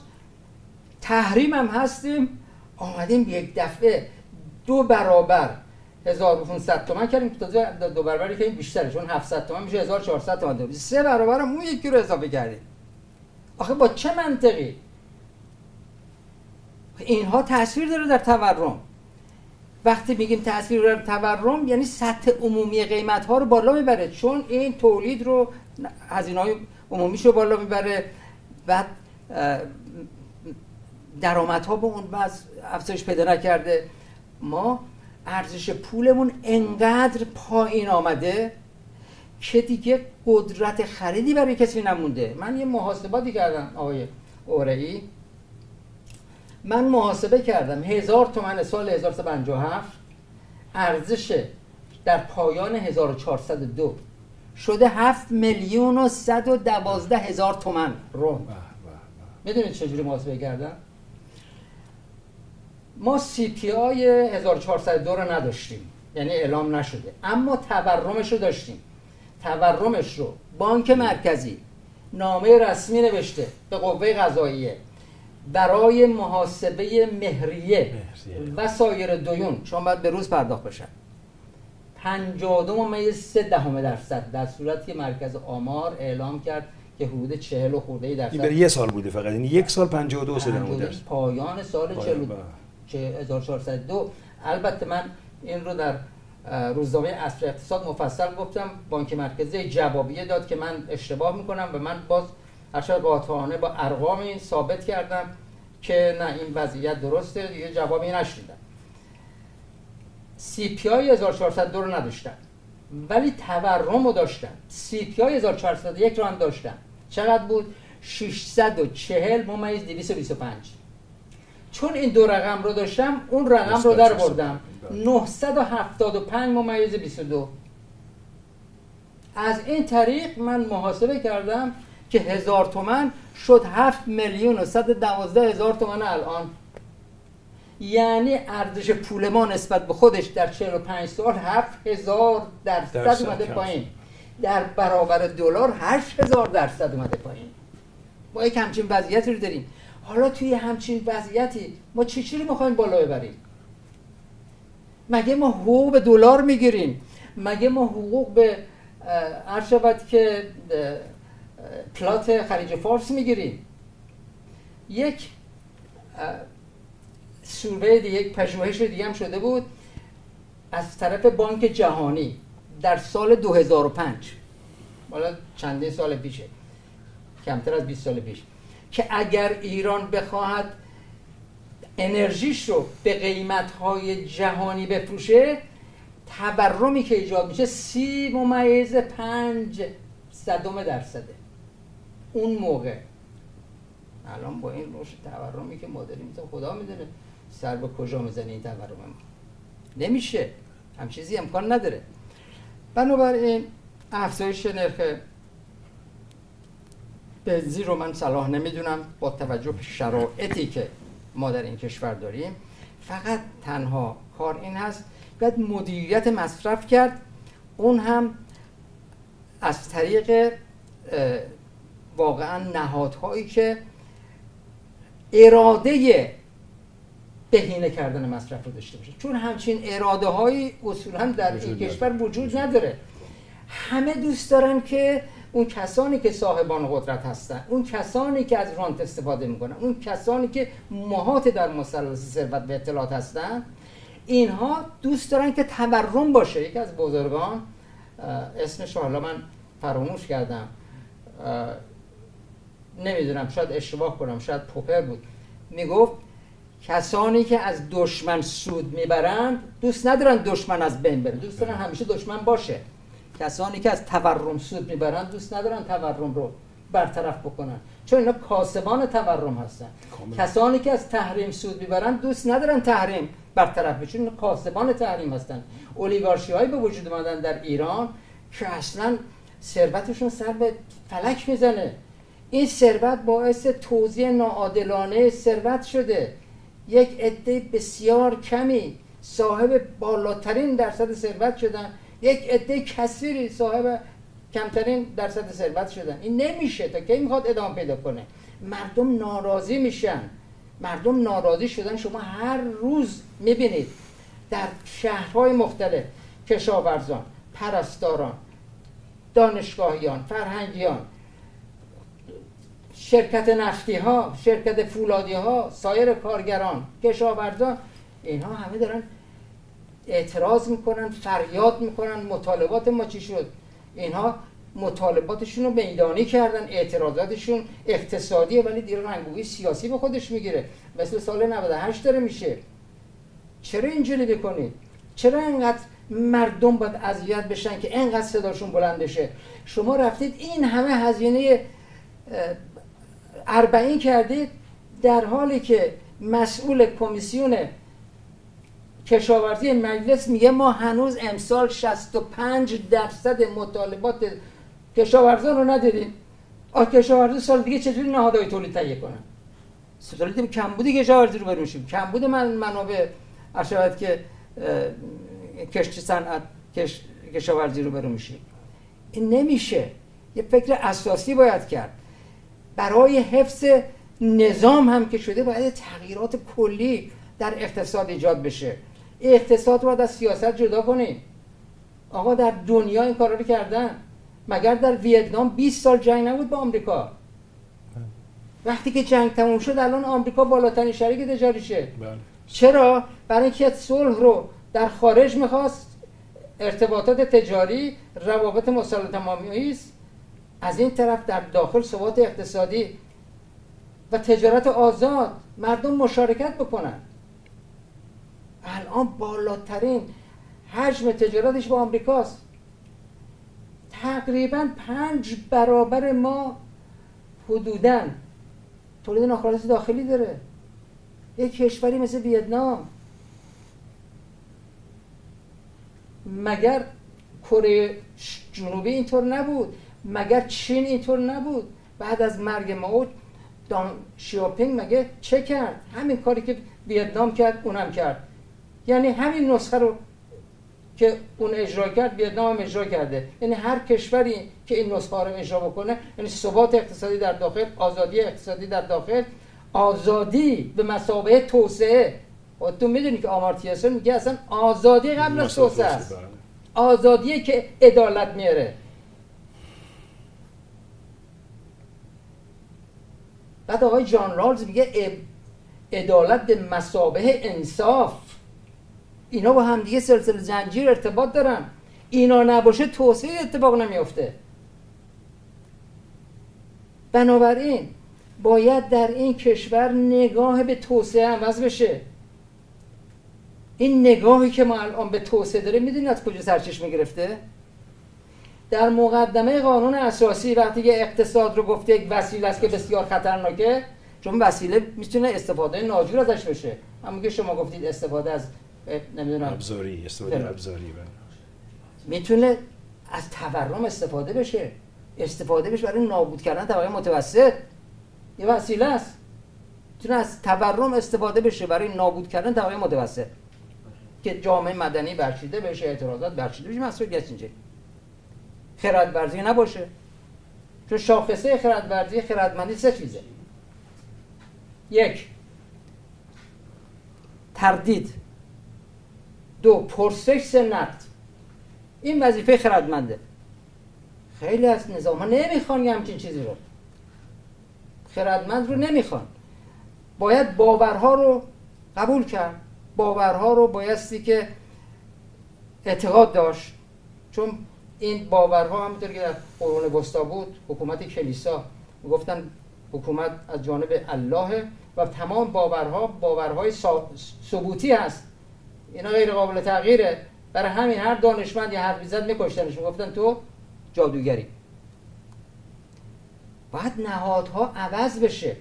تحریم هم هستیم، آمدیم یک دفعه 2 برابر 1500 تومان کردیم که تازه 2 برابری که این بیشتره، چون 700 تومان میشه 1400 تومان، 3 برابر هم اون یکی رو اضافه کردیم. آخه با چه منطقی؟ اینها تاثیر داره در تورم. وقتی میگیم تاثیر داره در تورم یعنی سطح عمومی قیمت ها رو بالا میبره، چون این تولید رو، هزینه‌های عمومیش رو بالا میبره و درآمدها به اون وضع افزایش پیدا نکرده. ما ارزش پولمون انقدر پایین آمده که دیگه قدرت خریدی برای کسی نمونده. من یه محاسباتی کردم آقای اورئی، من محاسبه کردم 1000 تومان سال 1357 ارزش در پایان 1402 شده 7,112,000 تومان رو. میدونید چجوری محاسبه کردم؟ ما CPI 1402 رو نداشتیم، یعنی اعلام نشده، اما تورمش رو داشتیم. تورمش رو بانک مرکزی نامه رسمی نوشته به قوه قضاییه برای محاسبه مهریه و سایر دیون، چون باید به روز پرداخت بشن، 52.3% در صورتی که مرکز آمار اعلام کرد که حدود 40 و خورده درصد. این برای یه سال بوده فقط، یعنی یک سال 52.3%. پایان سال 1402. البته من این رو در روزنامه عصر اقتصاد مفصل گفتم، بانک مرکزی جوابیه داد که من اشتباه میکنم و من باز ارشد قاطعانه با ارقامی ثابت کردم که نه این وضعیت درسته، دیگه جوابی نشدیدم. CPI 1402 رو نداشتن ولی تورم رو داشتن. CPI 1401 رو هم داشتن. چقدر بود؟ 640.225. چون این دو رقم رو داشتم اون رقم رو در بردم 975.22. از این طریق من محاسبه کردم که 1000 تومان شد 7,112,000 تومان الان. یعنی ارزش پول ما نسبت به خودش در 45 سال 7000% اومده پایین. در برابر دلار 8000% اومده پایین. ما یک همچین وضعیتی رو داریم. حالا توی همچین وضعیتی ما چی رو میخوایم بالا ببریم؟ مگه ما حقوق به دلار میگیریم؟ مگه ما حقوق به عرض شود که پلات خلیج فارس میگیریم؟ یک سروی دیگه، یک پژوهش دیگه هم شده بود از طرف بانک جهانی در سال 2005، حالا چندین سال پیشه، کمتر از 20 سال پیش، که اگر ایران بخواهد انرژیش رو به قیمت‌های جهانی بفروشه، تورمی که ایجاد میشه 30.5%. اون موقع الان با این رشد تورمی که ما داریم خدا میدونه سر به کجا میزنه این تورم ما. نمیشه، هم چیزی امکان نداره. بنابراین افزایش نرخ بنزین رو من صلاح نمیدونم با توجه به شرایطی که ما در این کشور داریم. فقط تنها کار این هست باید مدیریت مصرف کرد، اون هم از طریق واقعا نهادهایی که اراده بهینه کردن مصرف رو داشته باشه، چون همچین اراده هایی اصولا در این کشور وجود نداره. همه دوست دارن که اون کسانی که صاحبان قدرت هستن، اون کسانی که از رانت استفاده میکنن، اون کسانی که مهات در مثلث ثروت و اطلاعات هستن، اینها دوست دارن که تورم باشه. یکی از بزرگان اسمش حالا من فراموش کردم، نمیدونم شاید اشتباه کنم، شاید پوپر بود، میگفت کسانی که از دشمن سود میبرند دوست ندارن دشمن از بین بره، دوست دارن همیشه دشمن باشه. کسانی که از تورم سود میبرند دوست ندارن تورم رو برطرف بکنن، چون اینا کاسبان تورم هستن. کسانی که از تحریم سود میبرند دوست ندارن تحریم برطرف بشه، چون کاسبان تحریم هستن. اولیگارشی هایی به وجود اومدن در ایران که اصلا ثروتشون سر به فلک میزنه. این ثروت باعث توزیع ناعادلانه ثروت شده. یک عده بسیار کمی صاحب بالاترین درصد ثروت شدن، یک عده کثیری صاحب کمترین درصد ثروت شدن. این نمیشه. تا کی میخواد ادامه پیدا کنه؟ مردم ناراضی میشن. مردم ناراضی شدن. شما هر روز میبینید در شهرهای مختلف کشاورزان، پرستاران، دانشگاهیان، فرهنگیان، شرکت نفتی ها، شرکت فولادی ها، سایر کارگران، کشاورزان، اینها همه دارن اعتراض میکنن، فریاد میکنن مطالبات ما چی شد. اینها مطالباتشون رو میدانی کردن، اعتراضاتشون اقتصادیه ولی دیر رنگوی سیاسی به خودش میگیره، مثل سال 98 داره میشه. چرا اینجوری بکنید؟ چرا اینقدر مردم باید اذیت بشن که اینقدر صداشون بلند بشه؟ شما رفتید این همه هزینه 40 کردید در حالی که مسئول کمیسیون کشاورزی مجلس میگه ما هنوز امسال 65% مطالبات کشاورزان رو ندیدیم. کشاورزی سال دیگه چجوری نهادهای تولید تهیه کنن؟ سال کمبود کشاورزی رو برمیشیم، کمبود منابع ارشد که کشت صنعت کشاورزی رو برمیشیم. این نمیشه. یه فکر اساسی باید کرد. برای حفظ نظام هم که شده باید تغییرات کلی در اقتصاد ایجاد بشه. اقتصاد رو باید از سیاست جدا کنیم. آقا در دنیا این کارا رو کردن. مگر در ویتنام 20 سال جنگ نبود با آمریکا؟ وقتی که جنگ تموم شد الان آمریکا بالاترین شریک تجاریشه. چرا؟ برای اینکه صلح رو در خارج میخواست، ارتباطات تجاری، روابط مسالمت‌آمیز، از این طرف در داخل ثبات اقتصادی و تجارت آزاد، مردم مشارکت بکنن. الان بالاترین حجم تجارتش با آمریکاست. تقریبا 5 برابر ما حدوداً تولید ناخالص داخلی داره. یک کشوری مثل ویتنام، مگر کره جنوبی اینطور نبود؟ مگر چین اینطور نبود؟ بعد از مرگ ماو دانگ شیاپینگ مگه چه کرد؟ همین کاری که ویتنام کرد اونم کرد. یعنی همین نسخه رو که اون اجرا کرد ویتنام هم اجرا کرده. یعنی هر کشوری که این نسخه رو اجرا بکنه، یعنی ثبات اقتصادی در داخل، آزادی اقتصادی در داخل، آزادی به مثابه توسعه. خودتون میدونی که آمارتیا سن میگه اصلا آزادی قبل از توسعه است. آزادیه که عدالت میاره. بعد آقای جان رالز میگه عدالت به مثابه انصاف. اینا با هم دیگه سلسله زنجیر ارتباط دارن. اینا نباشه توسعه اتفاق نمیفته. بنابراین باید در این کشور نگاه به توسعه عوض بشه. این نگاهی که ما الان به توسعه داریم میدونید از کجا سرچشمه گرفته؟ در مقدمه قانون اساسی وقتی که اقتصاد رو گفته یک وسیله است که بسیار خطرناکه، چون وسیله میتونه استفاده ناجور ازش بشه. همون که شما گفتید استفاده از نمیدونم ابزاری، استفاده ابزاری میتونه از تورم استفاده بشه برای نابود کردن طبقه متوسط. یه وسیله است. میتونه از تورم استفاده بشه برای نابود کردن طبقه متوسط که جامعه مدنی برچیده بشه، اعتراضات برچیده بشه، مسئولیت اینجا خردورزی نباشه. چون شاخصه خردورزی خردمندی 3 چیزه. 1 تردید، 2 پرسش، 3 نقد. این وظیفه خردمنده. خیلی از نظام‌ها نمیخوان همچین چیزی رو. خردمند رو نمیخوان. باید باورها رو قبول کرد. باورها رو بایستی که اعتقاد داشت. چون این باورها همونطور که در قرون وسطی بود، حکومت کلیسا میگفتن حکومت از جانب الله و تمام باورها باورهای ثبوتی هست. اینا غیر قابل تغییره. برای همین هر دانشمند یا حرفی زد میکشتنش، میگفتن تو جادوگری. باید نهادها عوض بشه.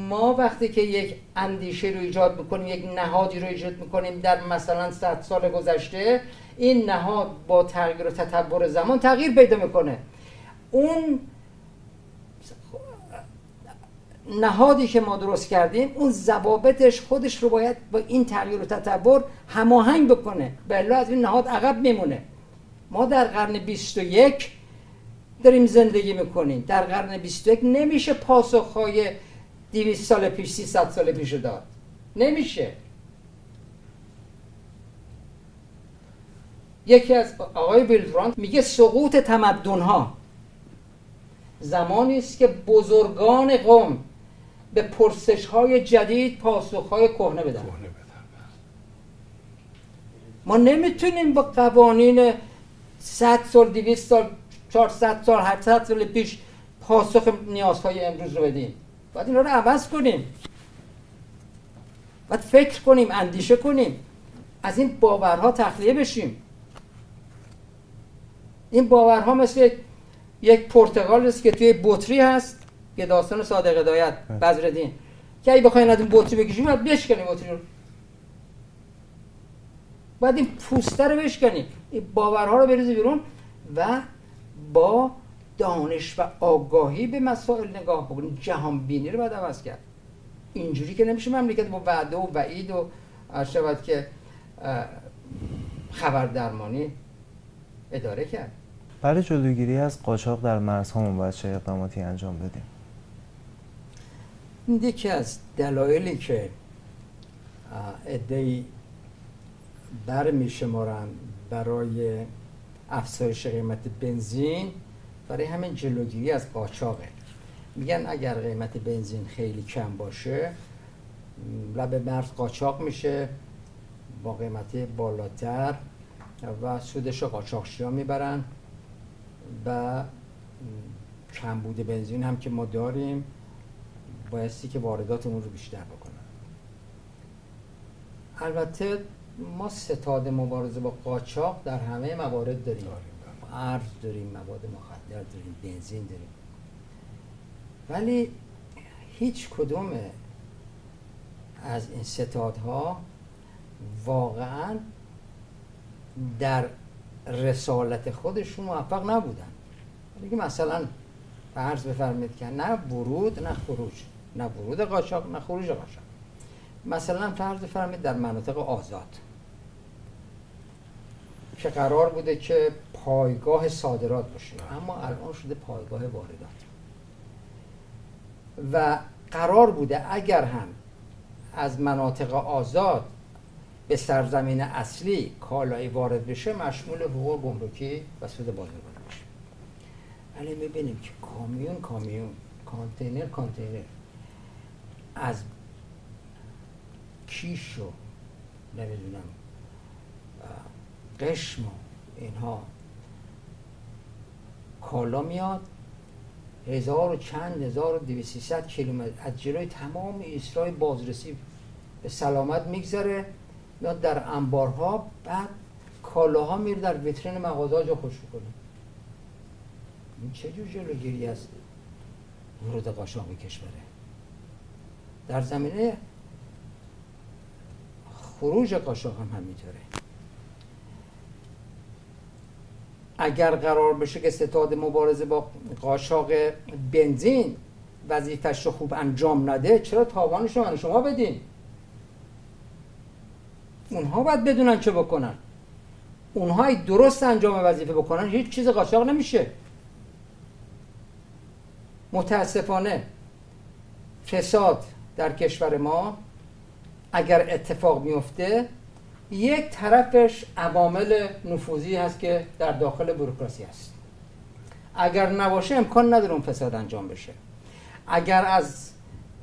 ما وقتی که یک اندیشه رو ایجاد میکنیم، یک نهادی رو ایجاد میکنیم در مثلا 100 سال گذشته، این نهاد با تغییر و تطور زمان تغییر پیدا میکنه. اون نهادی که ما درست کردیم اون ضوابطش خودش رو باید با این تغییر و تطور هماهنگ بکنه، بلا از این نهاد عقب میمونه. ما در قرن 21 داریم زندگی میکنیم. در قرن 21 نمیشه پاسخهای 200 سال پیش 300 سال پیش داد، نمیشه. یکی از آقای ویلفراند میگه سقوط تمدن‌ها زمانی است که بزرگان قوم به پرسش‌های جدید پاسخ‌های کهنه بدن. ما نمیتونیم با قوانین 100 سال 200 سال 400 سال 800 سال پیش پاسخ نیازهای امروز رو بدیم. باید اینا رو عوض کنیم، باید فکر کنیم، اندیشه کنیم، از این باورها تخلیه بشیم. این باورها مثل یک پرتقال است که توی بطری هست که داستان صادق هدایت بذرالدین که اگه بخواین از این بطری بکشیم باید بشکنیم بطری رو، باید این پوسته رو بشکنیم، این باورها رو بریزی بیرون و با دانش و آگاهی به مسائل نگاه بکنیم. جهان بینی رو باید عوض کرد. اینجوری که نمیشه مملکت با وعده و وعید و شاید که خبر درمانی اداره کرد. برای جلوگیری از قاچاق در مرزهامون باید چه اقداماتی انجام بدیم؟ این یکی از دلایلی که عده‌ای برمی‌شمارن برای افزایش قیمت بنزین برای همین جلوگیری از قاچاقه. میگن اگر قیمت بنزین خیلی کم باشه لب مرز قاچاق میشه با قیمت بالاتر و سودش رو قاچاقچی‌ها میبرن و کمبود بنزین هم که ما داریم بایستی که وارداتمون رو بیشتر بکنن. البته ما ستاد مبارزه با قاچاق در همه موارد داریم، ارز داریم، مواد مخدر داریم، بنزین داریم، ولی هیچ کدوم از این ستادها واقعا در رسالت خودشون موفق نبودن. دیگه مثلا فرض بفرمایید که نه ورود نه خروج، نه ورود قاچاق نه خروج قاچاق. مثلا فرض بفرمایید در مناطق آزاد که قرار بوده که پایگاه صادرات باشه اما الان شده پایگاه واردات و قرار بوده اگر هم از مناطق آزاد به سرزمین اصلی کالایی وارد بشه مشمول حقوق گمرکی و سود بازرگانی بشه. ولی میبینیم که کامیون کانتینر از کیش و نمیدونم قشم و اینها کالا میاد 1200 کیلومتر از جلوی تمام ایستگاه بازرسی به سلامت میگذره میاد در انبارها، بعد کالاها میره در ویترین مغازه‌ها جا خوش کنه. این چه جور جلوگیری از ورود قاچاق به کشوره؟ در زمینه خروج قاچاق هم همینطوره. اگر قرار بشه که ستاد مبارزه با قاچاق بنزین وظیفه‌اش رو خوب انجام نده، چرا تاوانش رو شما بدین؟ اونها باید بدونن چه بکنن. اونها درست انجام وظیفه بکنن هیچ چیز قاچاق نمیشه. متاسفانه فساد در کشور ما اگر اتفاق میفته یک طرفش عوامل نفوذی هست که در داخل بوروکراسی هست. اگر نباشه امکان نداره اون فساد انجام بشه. اگر از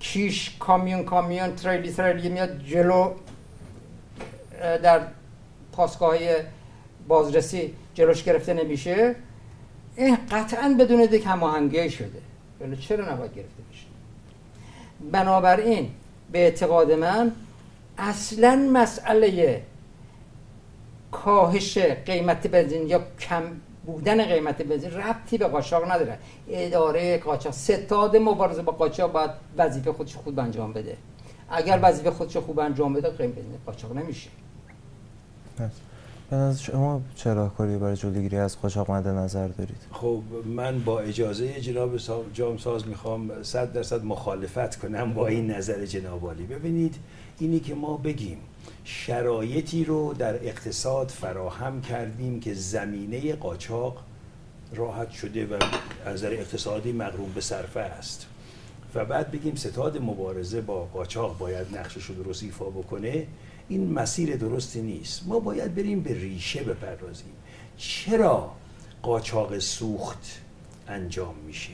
کیش کامیون تریلی میاد جلو در پاسگاه‌های بازرسی جلوش گرفته نمیشه، این قطعاً بدون دیگه هماهنگی شده. ولی چرا نباید گرفته بشه؟ بنابراین به اعتقاد من اصلاً مسئله کاهش قیمت بنزین یا کم بودن قیمت بنزین ربطی به قاچاق نداره. اداره قاچاق، ستاد مبارزه با قاچاق باید وظیفه خودش خوب انجام بده. اگر وظیفه خودش خوب انجام بده قیمت قاچاق نمیشه. به نظر شما چه راهکاری برای جلوگیری از قاچاق مد نظر دارید؟ خب من با اجازه جناب جامساز میخوام 100% مخالفت کنم با این نظر جناب عالی. ببینید اینی که ما بگیم شرایطی رو در اقتصاد فراهم کردیم که زمینه قاچاق راحت شده و از نظر اقتصادی مغروم به صرفه است و بعد بگیم ستاد مبارزه با قاچاق باید نقشش رو درست ایفا بکنه، این مسیر درستی نیست. ما باید بریم به ریشه بپردازیم. چرا قاچاق سوخت انجام میشه؟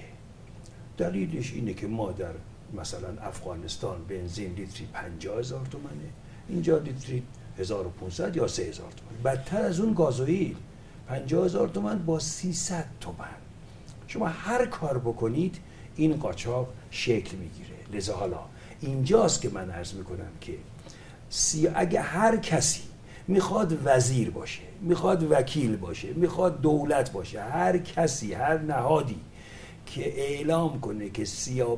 دلیلش اینه که ما در مثلا افغانستان بنزین لیتری 50,000 تومنه، اینجا لیتری 1500 یا 3000 تومن. بدتر از اون گازوئیل 50,000 تومن با 300 تومن. شما هر کار بکنید این قاچاق شکل میگیره. لذا حالا اینجاست که من عرض میکنم که اگه هر کسی میخواد وزیر باشه، میخواد وکیل باشه، میخواد دولت باشه، هر کسی، هر نهادی که اعلام کنه که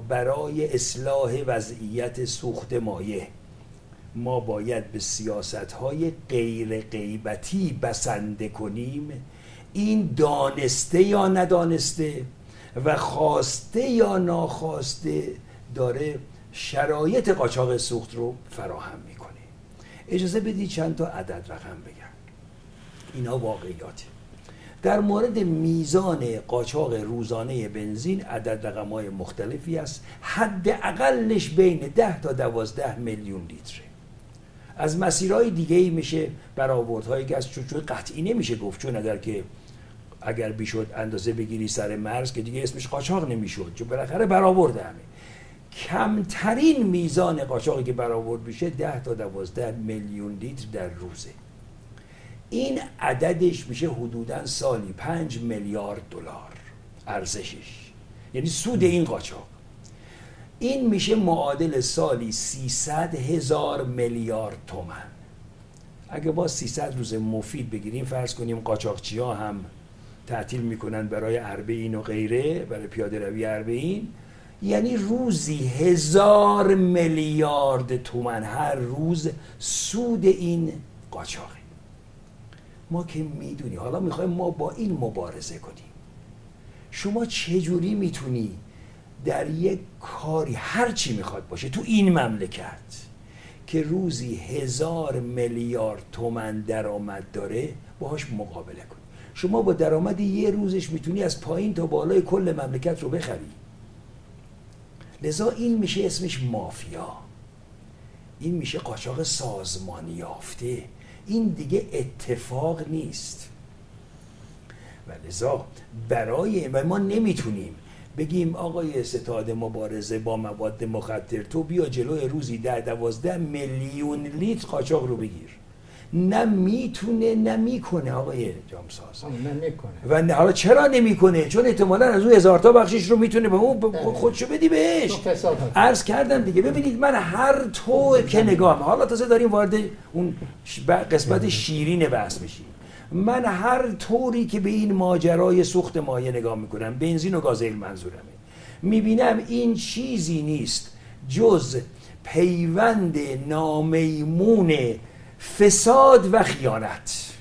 برای اصلاح وضعیت سوخت مایع ما باید به سیاست‌های غیر غیبتی بسنده کنیم، این دانسته یا ندانسته و خواسته یا ناخواسته داره شرایط قاچاق سوخت رو فراهم میکنه. اجازه بدید چند تا عدد رقم بگم، اینا واقعیاته. در مورد میزان قاچاق روزانه بنزین عدد رقم‌های مختلفی است، حداقلش بین 10 تا 12 میلیون لیتره. از مسیرهای دیگه‌ای میشه برآوردهای گاز، چون قطعی نمیشه گفت، چون اگر بیشد اندازه بگیری سر مرز که دیگه اسمش قاچاق نمیشد، چون بالاخره برآورد همه. کمترین میزان قاچاقی که برآورد میشه 10 تا 12 میلیون لیتر در روزه. این عددش میشه حدوداً سالی 5 میلیارد دلار ارزشش، یعنی سود این قاچاق. این میشه معادل سالی 300,000 میلیارد تومان. اگه با 300 روز مفید بگیریم، فرض کنیم قاچاقچی‌ها هم تعطیل میکنن برای اربعین و غیره، برای پیاده روی اربعین، یعنی روزی 1000 میلیارد تومان هر روز سود این قاچاقه. ما که میدونی، حالا میخوایم ما با این مبارزه کنیم. شما چجوری میتونی در یک کاری هر چی میخواد باشه تو این مملکت که روزی 1000 میلیارد تومان درآمد داره باهاش مقابله کنی؟ شما با درآمد یه روزش میتونی از پایین تا بالای کل مملکت رو بخری. لذا این میشه اسمش مافیا، این میشه قاچاق سازمانی یافته، این دیگه اتفاق نیست. و لذا و ما نمیتونیم بگیم آقای ستاد مبارزه با مواد مخدر تو بیا جلوی روزی 10-12 میلیون لیتر قاچاق رو بگیر. نه میتونه نه میکنه آقای جامساز. و حالا چرا نمیکنه؟ چون احتمالاً از اون 1000 تا بخشش رو میتونه به اون خودشو بدی بهش. عرض کردم دیگه. ببینید من هر طور که نگاه، حالا تازه داریم وارد اون قسمت شیرین بحث میشیم، من هر طوری که به این ماجرای سوخت مایع نگاه میکنم، بنزین و گازوئیل منظورمه، میبینم این چیزی نیست جز پیوند نامیمون فساد و خیانت.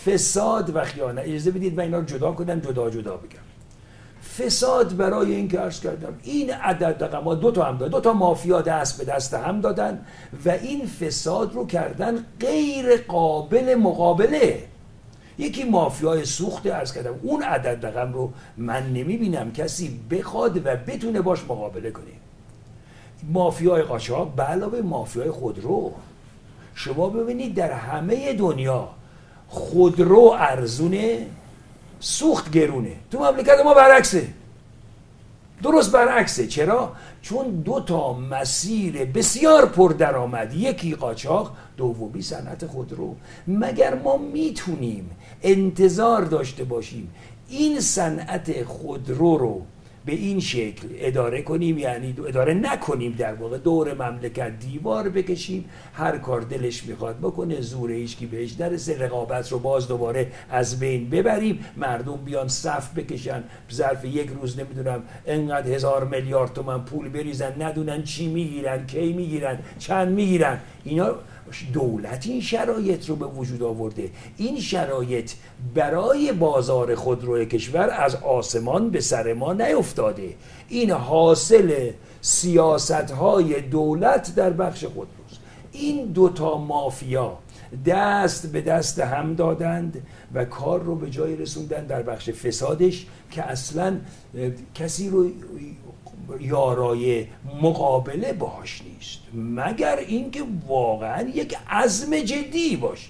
فساد و خیانت. اجازه بدید من اینا رو جدا کنم، جدا جدا بگم. فساد برای این که عرض کردم این عدد رقم‌ها دو تا هم دادن، دو تا مافیا دست به دست هم دادن و این فساد رو کردن غیر قابل مقابله. یکی مافیای سوخت، عرض کردم اون عدد رقم رو من نمیبینم کسی بخواد و بتونه باش مقابله کنه. مافیای قاچاق به علاوه مافیای خودرو، شما ببینید در همه دنیا خودرو ارزونه، سوخت گرونه. تو مملکت ما برعکسه، درست برعکسه. چرا؟ چون دو تا مسیر بسیار پردرآمد، یکی قاچاق، دومی صنعت خودرو. مگر ما میتونیم انتظار داشته باشیم این صنعت خودرو رو به این شکل اداره کنیم، یعنی اداره نکنیم، در واقع دور مملکت دیوار بکشیم، هر کار دلش میخواد بکنه، زور هیچکی بهش نرسه، رقابت رو باز دوباره از بین ببریم، مردم بیان صف بکشن، ظرف یک روز نمیدونم انقدر 1000 میلیارد تومان پول بریزن، ندونن چی میگیرن، کی میگیرن، چند میگیرن. اینا دولت این شرایط رو به وجود آورده. این شرایط برای بازار خودرو کشور از آسمان به سر ما نیفتاده. این حاصل سیاست‌های دولت در بخش خودروست. این دوتا مافیا دست به دست هم دادند و کار رو به جای رسوندن در بخش فسادش که اصلا کسی رو یارای مقابله باش نیست مگر اینکه واقعا یک عزم جدی باشه.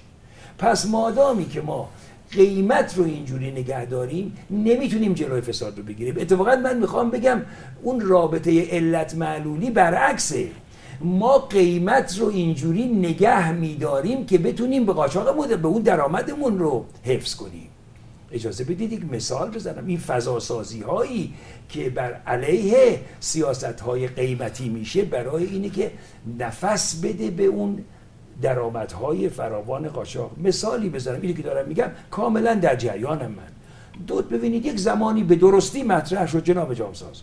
پس مادامی که ما قیمت رو اینجوری نگه داریم نمیتونیم جلوی فساد رو بگیریم. اتفاقا من میخوام بگم اون رابطه علت معلولی برعکسه. ما قیمت رو اینجوری نگه میداریم که بتونیم به قاچاقمون به اون درآمدمون رو حفظ کنیم. اجازه بدید یک مثال بزنم. این فضاسازی هایی که بر علیه سیاست های قیمتی میشه برای اینه که نفس بده به اون درآمدهای فراوان قاچاق. مثالی بزنم، اینی که دارم میگم کاملا در جریانم من. ببینید یک زمانی به درستی مطرح شد جناب جامساز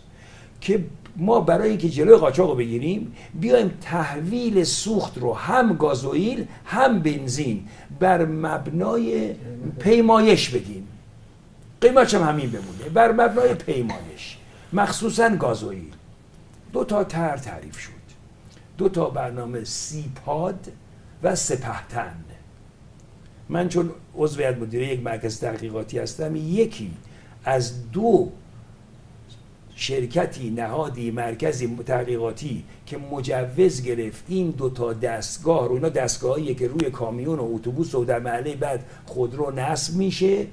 که ما برای اینکه جلوی قاچاق رو بگیریم بیایم تحویل سوخت رو هم گازوئیل هم بنزین بر مبنای پیمایش بدیم. قیمتش هم همین بمونه، بر مبنای پیمایش، مخصوصا گازوئیل. دو تا تعریف شد، دو تا برنامه، سیپاد و سپهتن. من چون عضو هیئت مدیره یک مرکز تحقیقاتی هستم، یکی از دو شرکتی، نهادی، مرکزی تحقیقاتی که مجوز گرفت این دو تا دستگاه رو، اینا دستگاهاییه که روی کامیون و اتوبوس و در محله بعد خودرو نصب میشه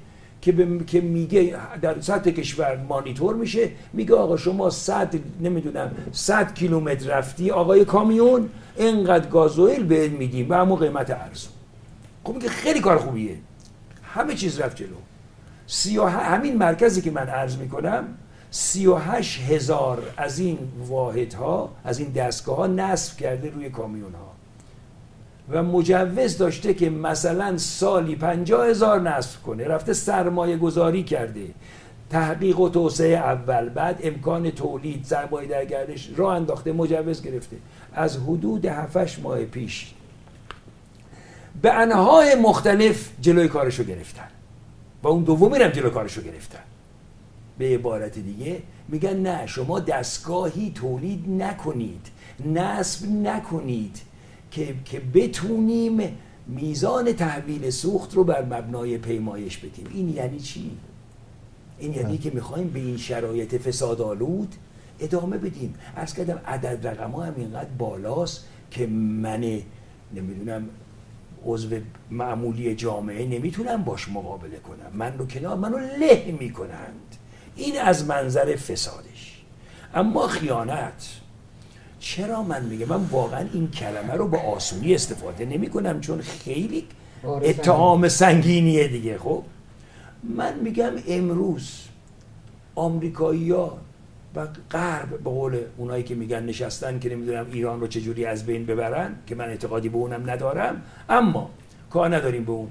که میگه در سطح کشور مانیتور میشه، میگه آقا شما 100 کیلومتر رفتی آقای کامیون، اینقدر گازوئیل بهت میدیم به همون قیمت ارزون. خب میگه خیلی کار خوبیه، همه چیز رفت جلو. همین مرکزی که من عرض میکنم 38,000 از این واحدها، از این دستگاه ها نصب کرده روی کامیون ها و مجوز داشته که مثلا سالی 50,000 نصب کنه. رفته سرمایه گذاری کرده، تحقیق و توسعه اول، بعد امکان تولید، سرمایه در گردش راه انداخته، مجوز گرفته. از حدود 7-8 ماه پیش به انواع مختلف جلوی کارشو گرفتن و اون دومی هم جلوی کارشو گرفتن. به عبارت دیگه میگن نه، شما دستگاهی تولید نکنید، نصب نکنید که بتونیم میزان تحویل سوخت رو بر مبنای پیمایش بدیم. این یعنی چی؟ این یعنی که میخوایم به این شرایط فسادآلود ادامه بدیم. عرض کردم عدد رقم ها هم اینقدر بالاست که من نمیدونم عضو معمولی جامعه نمیتونم باش مقابله کنم. من رو کنار، منو له میکنند. این از منظر فسادش. اما خیانت، چرا من میگم؟ من واقعا این کلمه رو با آسونی استفاده نمی کنم چون خیلی اتهام سنگینیه دیگه. خب من میگم امروز آمریکایی‌ها و غرب، به قول اونایی که میگن نشستن که نمیدونم ایران رو چجوری از بین ببرن، که من اعتقادی به اونم ندارم اما کار نداریم به اون،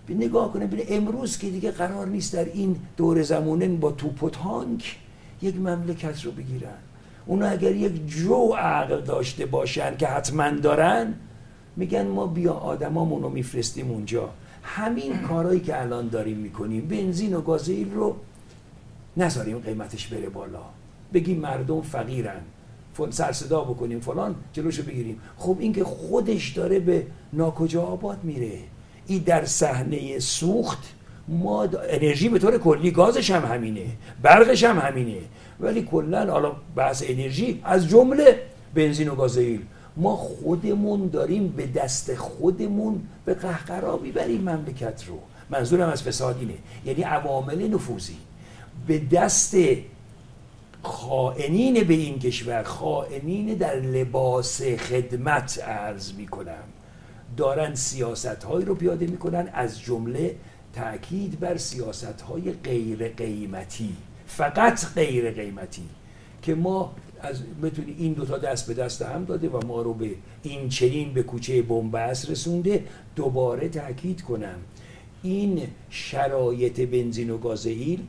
نگاه کنه ببین امروز که دیگه قرار نیست در این دور زمونه با توپ و تانک یک مملکت رو بگیرن. اونا اگر یک جو عقل داشته باشن که حتما دارن، میگن ما بیا آدمامون رو میفرستیم اونجا، همین کارهایی که الان داریم میکنیم، بنزین و گازوئیل رو نذاریم قیمتش بره بالا، بگیم مردم فقیرن، سرصدا بکنیم فلان، جلوشو بگیریم. خب این که خودش داره به ناکجا آباد میره. این در صحنه سوخت ما انرژی به طور کلی، گازش هم همینه، برقش هم همینه، ولی کلا حالا بحث انرژی از جمله بنزین و گازوئیل، ما خودمون داریم به دست خودمون به قهقرا میبریم مملکت رو. منظورم از فساد اینه، یعنی عوامل نفوذی به دست خائنین به این کشور، خائنین در لباس خدمت عرض میکنم، دارن سیاست‌هایی رو پیاده میکنن، از جمله تأکید بر سیاست‌های غیر قیمتی، فقط غیر قیمتی، که ما از بتونی این دوتا دست به دست هم داده و ما رو به این چنین به کوچه بنبست رسونده. دوباره تأکید کنم این شرایط بنزین و گازوئیل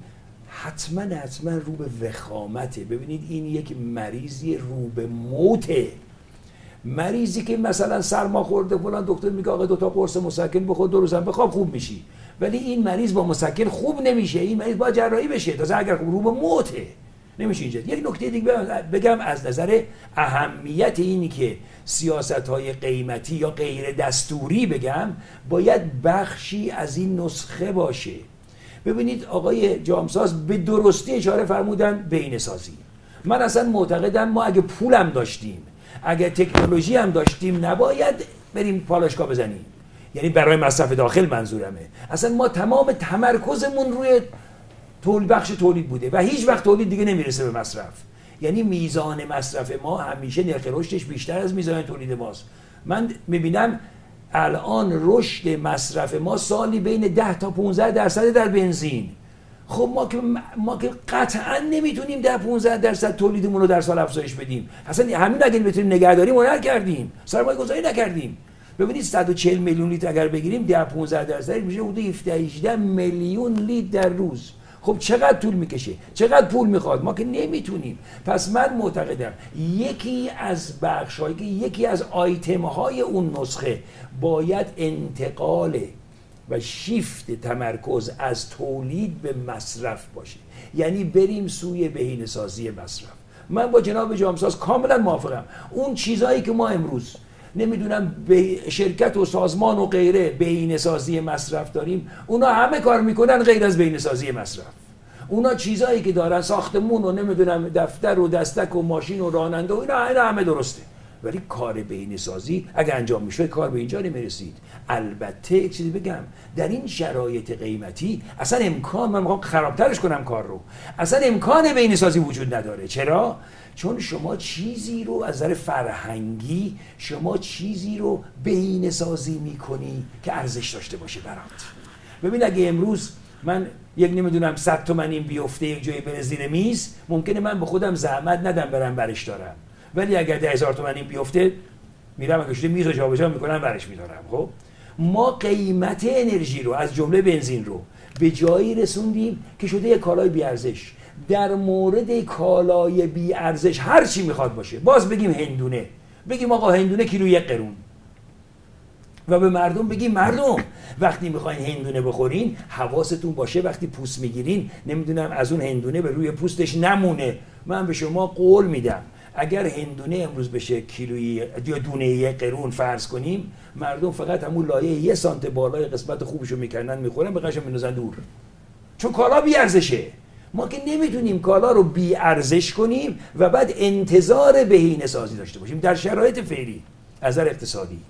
حتما رو به وخامته. ببینید این یک مریضی رو به موته. مریضی که مثلا سرما خورده فلان، دکتر میگه آقا 2 تا قرص مسکن بخور 2 روزم بخواب خوب میشی، ولی این مریض با مسکن خوب نمیشه، این مریض با جراحی بشه، تازه اگر رو به موته نمیشه اینجا. یک نکته دیگه بگم از نظر اهمیت اینی که سیاست‌های قیمتی یا غیر دستوری بگم، باید بخشی از این نسخه باشه. ببینید آقای جامساز به درستی اشاره فرمودن بهینه‌سازی. من اصلا معتقدم ما اگه پولم داشتیم، اگه تکنولوژی هم داشتیم، نباید بریم پالایشگاه بزنیم. یعنی برای مصرف داخل منظورمه. اصلا ما تمام تمرکزمون روی بخش تولید بوده و هیچ وقت تولید دیگه نمیرسه به مصرف. یعنی میزان مصرف ما همیشه نرخ رشدش بیشتر از میزان تولید ماست. من میبینم الان رشد مصرف ما سالی بین 10 تا 15% در بنزین. خب ما که قطعا نمیتونیم 10-15% تولیدمون رو در سال افزایش بدیم. اصلا همین اگه بتونیم نگهداری ما کردیم، سرمایه گذاری نکردیم. ببینید 140 میلیون لیتر اگر بگیریم 10-15% میشه حدود 17-18 میلیون لیتر در روز. خب چقدر طول میکشه؟ چقدر پول میخواد؟ ما که نمیتونیم. پس من معتقدم یکی از بخش‌هایی که یکی از آیتم‌های اون نسخه باید انتقال و شیفت تمرکز از تولید به مصرف باشه. یعنی بریم سوی بهینه‌سازی مصرف. من با جناب جامساز کاملا موافقم. اون چیزایی که ما امروز نمیدونم به شرکت و سازمان و غیره بهینه‌سازی مصرف داریم، اونا همه کار میکنن غیر از بهینه‌سازی مصرف. اونا چیزایی که دارن، ساختمون و نمیدونم دفتر و دستک و ماشین و راننده و اینا همه درسته، ولی کار بهینه‌سازی اگه انجام میشد کار به اینجا نمیرسید. البته یک چیزی بگم، در این شرایط قیمتی اصلا امکان، من میخوام خرابترش کنم کار رو، اصلا امکان بهینه‌سازی وجود نداره. چرا؟ چون شما چیزی رو از نظر فرهنگی، شما چیزی رو بهینه‌سازی میکنی که ارزش داشته باشه برات. ببین اگه امروز من یک نمیدونم 100 تومانی بیفته یک جایی بره زیر میز، ممکنه من به خودم زحمت ندم برم برش دارم، ولی اگر 10,000 تومانی بیفته میرم اگه شده میز رو جابجا میکنم برش میدارم. خب ما قیمت انرژی رو از جمله بنزین رو به جایی رسوندیم که شده یک کالای بی ارزش. در مورد کالای بی ارزش هر چی میخواد باشه، باز بگیم هندونه، بگیم آقا هندونه کیلو 1 قرون، و به مردم بگیم مردم وقتی میخواین هندونه بخورین حواستون باشه وقتی پوست میگیرین نمیدونم از اون هندونه به روی پوستش نمونه. من به شما قول میدم اگر هندونه امروز بشه کیلویی یا دونه 1 قرون فرض کنیم، مردم فقط همون لایه 1 سانت بالای قسمت خوبشو میکنن میخورن، بقیه‌شو میندازن دور، چون کالا بی ارزشه. ما که نمیتونیم کالا رو بی ارزش کنیم و بعد انتظار بهینه‌سازی داشته باشیم در شرایط فعلی. از نظر اقتصادی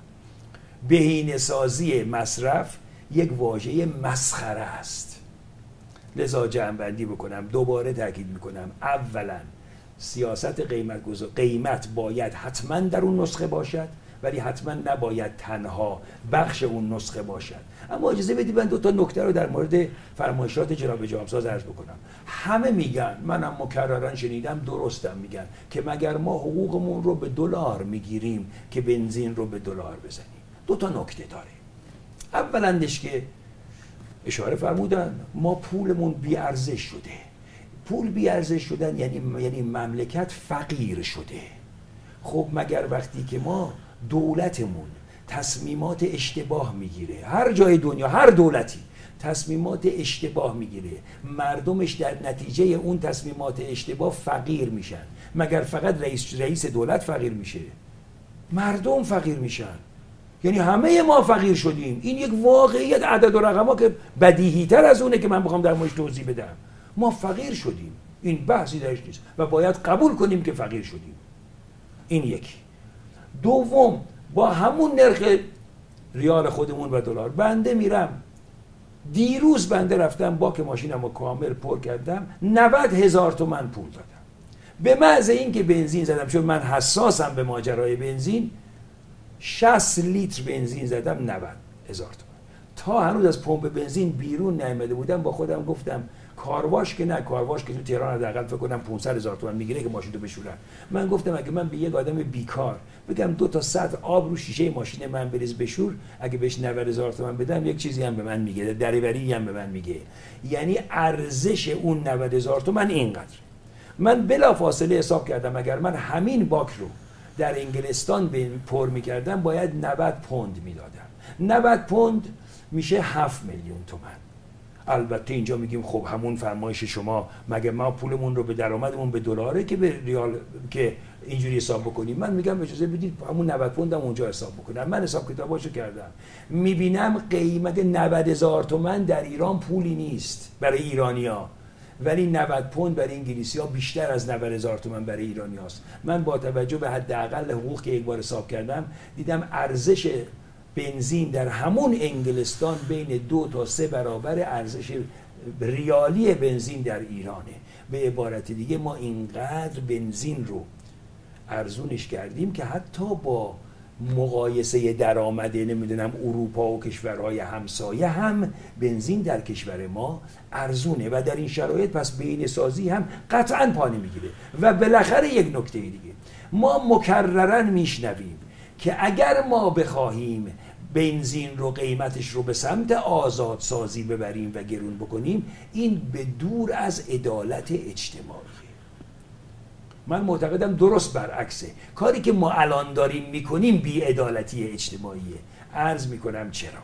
بهینه‌سازی مصرف یک واژه مسخره است. لذا جمع‌بندی بکنم، دوباره تاکید میکنم، اولا سیاست قیمت باید حتما در اون نسخه باشد، ولی حتما نباید تنها بخش اون نسخه باشد. اما اجازه بدید من 2 تا نکته رو در مورد فرمایشات جناب جامساز عرض بکنم. همه میگن، منم مکررا شنیدم، درستم میگن که مگر ما حقوقمون رو به دلار میگیریم که بنزین رو به دلار بزنیم. 2 تا نکته داره. اولندش که اشاره فرمودن ما پولمون بی ارزش شده. پول بی ارزش شدن یعنی مملکت فقیر شده. خب مگر وقتی که ما دولتمون تصمیمات اشتباه میگیره، هر جای دنیا هر دولتی تصمیمات اشتباه میگیره، مردمش در نتیجه اون تصمیمات اشتباه فقیر میشن، مگر فقط رئیس دولت فقیر میشه؟ مردم فقیر میشن. یعنی همه ما فقیر شدیم. این یک واقعیت، عدد و رقم ها که بدیهی تر از اونه که من بخوام در موردش توضیح بدم. ما فقیر شدیم، این بحثی درش نیست و باید قبول کنیم که فقیر شدیم. این یکی. دوم، با همون نرخ ریال خودمون و دلار، بنده میرم دیروز بنده رفتم باک ماشینم رو کامل پر کردم، 90,000 تومان پول دادم. به محض اینکه بنزین زدم، چون من حساسم به ماجرای بنزین، 60 لیتر بنزین زدم 90,000 تومان. تا هنوز از پمپ بنزین بیرون نیامده بودم با خودم گفتم کارواش که نه، کارواش که تو تهران حداقل فکر کنم 500,000 تومان میگیره که ماشین رو بشورن. من گفتم اگه من به یک آدم بیکار بگم 2 تا سطل آب رو شیشه ماشین من بریز بشور، اگه بهش 90,000 تومان بدم یک چیزی هم به من میگه، دریوری هم به من میگه. یعنی ارزش اون 90,000 تومان اینقدر. من بلافاصله حساب کردم اگر من همین باک رو در انگلستان پر میکردم باید 90 پوند میدادم. 90 پوند میشه 7 میلیون تومان. البته اینجا میگیم خب همون فرمایش شما، مگه ما پولمون رو به درآمدمون به دلاره که به ریال که اینجوری حساب بکنیم؟ من میگم اجازه بدید همون 90 پوندم اونجا حساب بکنم. من حساب کتاباشو کردم، میبینم قیمت 90,000 تومان در ایران پولی نیست برای ایرانیا، ولی 90 پوند برای انگلیسی‌ها بیشتر از 90,000 تومان برای ایرانیاست. من با توجه به حداقل حقوق که یک بار حساب کردم دیدم ارزش بنزین در همون انگلستان بین 2 تا 3 برابر ارزش ریالی بنزین در ایرانه. به عبارت دیگه ما اینقدر بنزین رو ارزونش کردیم که حتی با مقایسه درآمد نمیدونم اروپا و کشورهای همسایه هم بنزین در کشور ما ارزونه و در این شرایط پس بهینه سازی هم قطعا پا نمیگیره. و بالاخره یک نکته دیگه ما مکررا میشنویم که اگر ما بخواهیم بنزین رو قیمتش رو به سمت آزادسازی ببریم و گرون بکنیم، این به دور از عدالت اجتماعیه. من معتقدم درست برعکسه. کاری که ما الان داریم میکنیم بی‌عدالتی اجتماعیه. عرض میکنم چرا.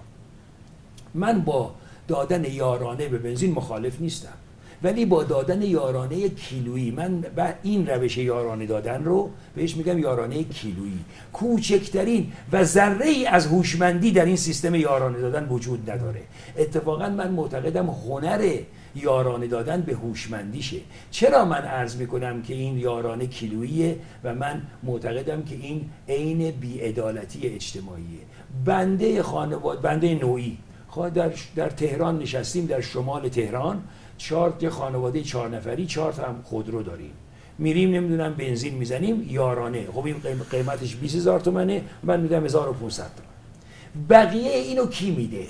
من با دادن یارانه به بنزین مخالف نیستم، ولی با دادن یارانه کیلویی، من این روش یارانه دادن رو بهش میگم یارانه کیلویی. کوچکترین و ذره ای از هوشمندی در این سیستم یارانه دادن وجود نداره. اتفاقا من معتقدم هنر یارانه دادن به هوشمندیشه. چرا من عرض میکنم که این یارانه کیلوییه و من معتقدم که این عین بی‌عدالتی اجتماعیه؟ بنده خانواده، بنده نوعی در تهران نشستیم، در شمال تهران، 4 خانواده 4 نفری، 4 تا هم خودرو داریم، میریم نمیدونم بنزین میزنیم یارانه. خب این قیمتش 20,000 تومانه، من میدم 1,500 تومان. بقیه اینو کی میده؟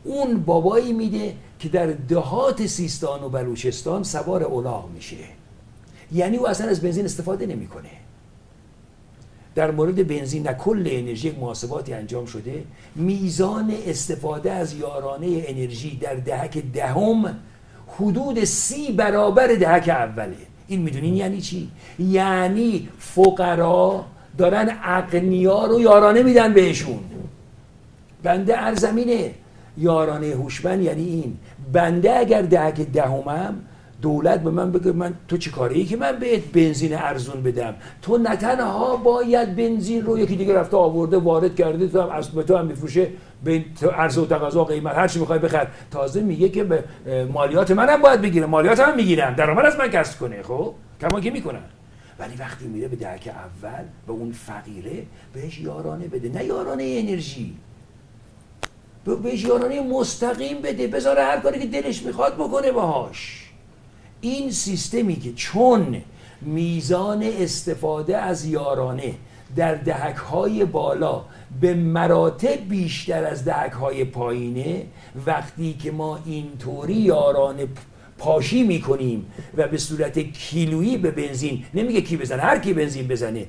اون بابایی میده که در دهات سیستان و بلوچستان سوار الاغ میشه، یعنی او اصلا از بنزین استفاده نمیکنه. در مورد بنزین در کل انرژی یک محاسباتی انجام شده، میزان استفاده از یارانه انرژی در دهک دهم حدود 30 برابر دهک اوله. این میدونین یعنی چی؟ یعنی فقرا دارن اغنیا رو یارانه میدن بهشون. بنده ارزمینه یارانه هوشمند یعنی این. بنده اگر دهک دهمم، دولت به من بگه من تو چی کاری که من بهت بنزین ارزون بدم؟ تو نه تنها باید بنزین رو یکی دیگه رفته آورده وارد کرده، تو هم به تو هم میفروشه به عرضه و تقاضا قیمت هر چی میخوای بخر، تازه میگه که به مالیات منم باید بگیره، مالیات هم میگیرم، درآمد از من کسب کنه. خب کما که میکنن. ولی وقتی میره به دهک اول به اون فقیره بهش یارانه بده، نه یارانه انرژی، بهش یارانه مستقیم بده، بذاره هر کاری که دلش میخواد بکنه باهاش. این سیستمی که چون میزان استفاده از یارانه در دهک‌های بالا به مراتب بیشتر از دهک‌های پایینه، وقتی که ما اینطوری یارانه پاشی میکنیم و به صورت کیلویی به بنزین، نمیگه کی بزنه، هر کی بنزین بزنه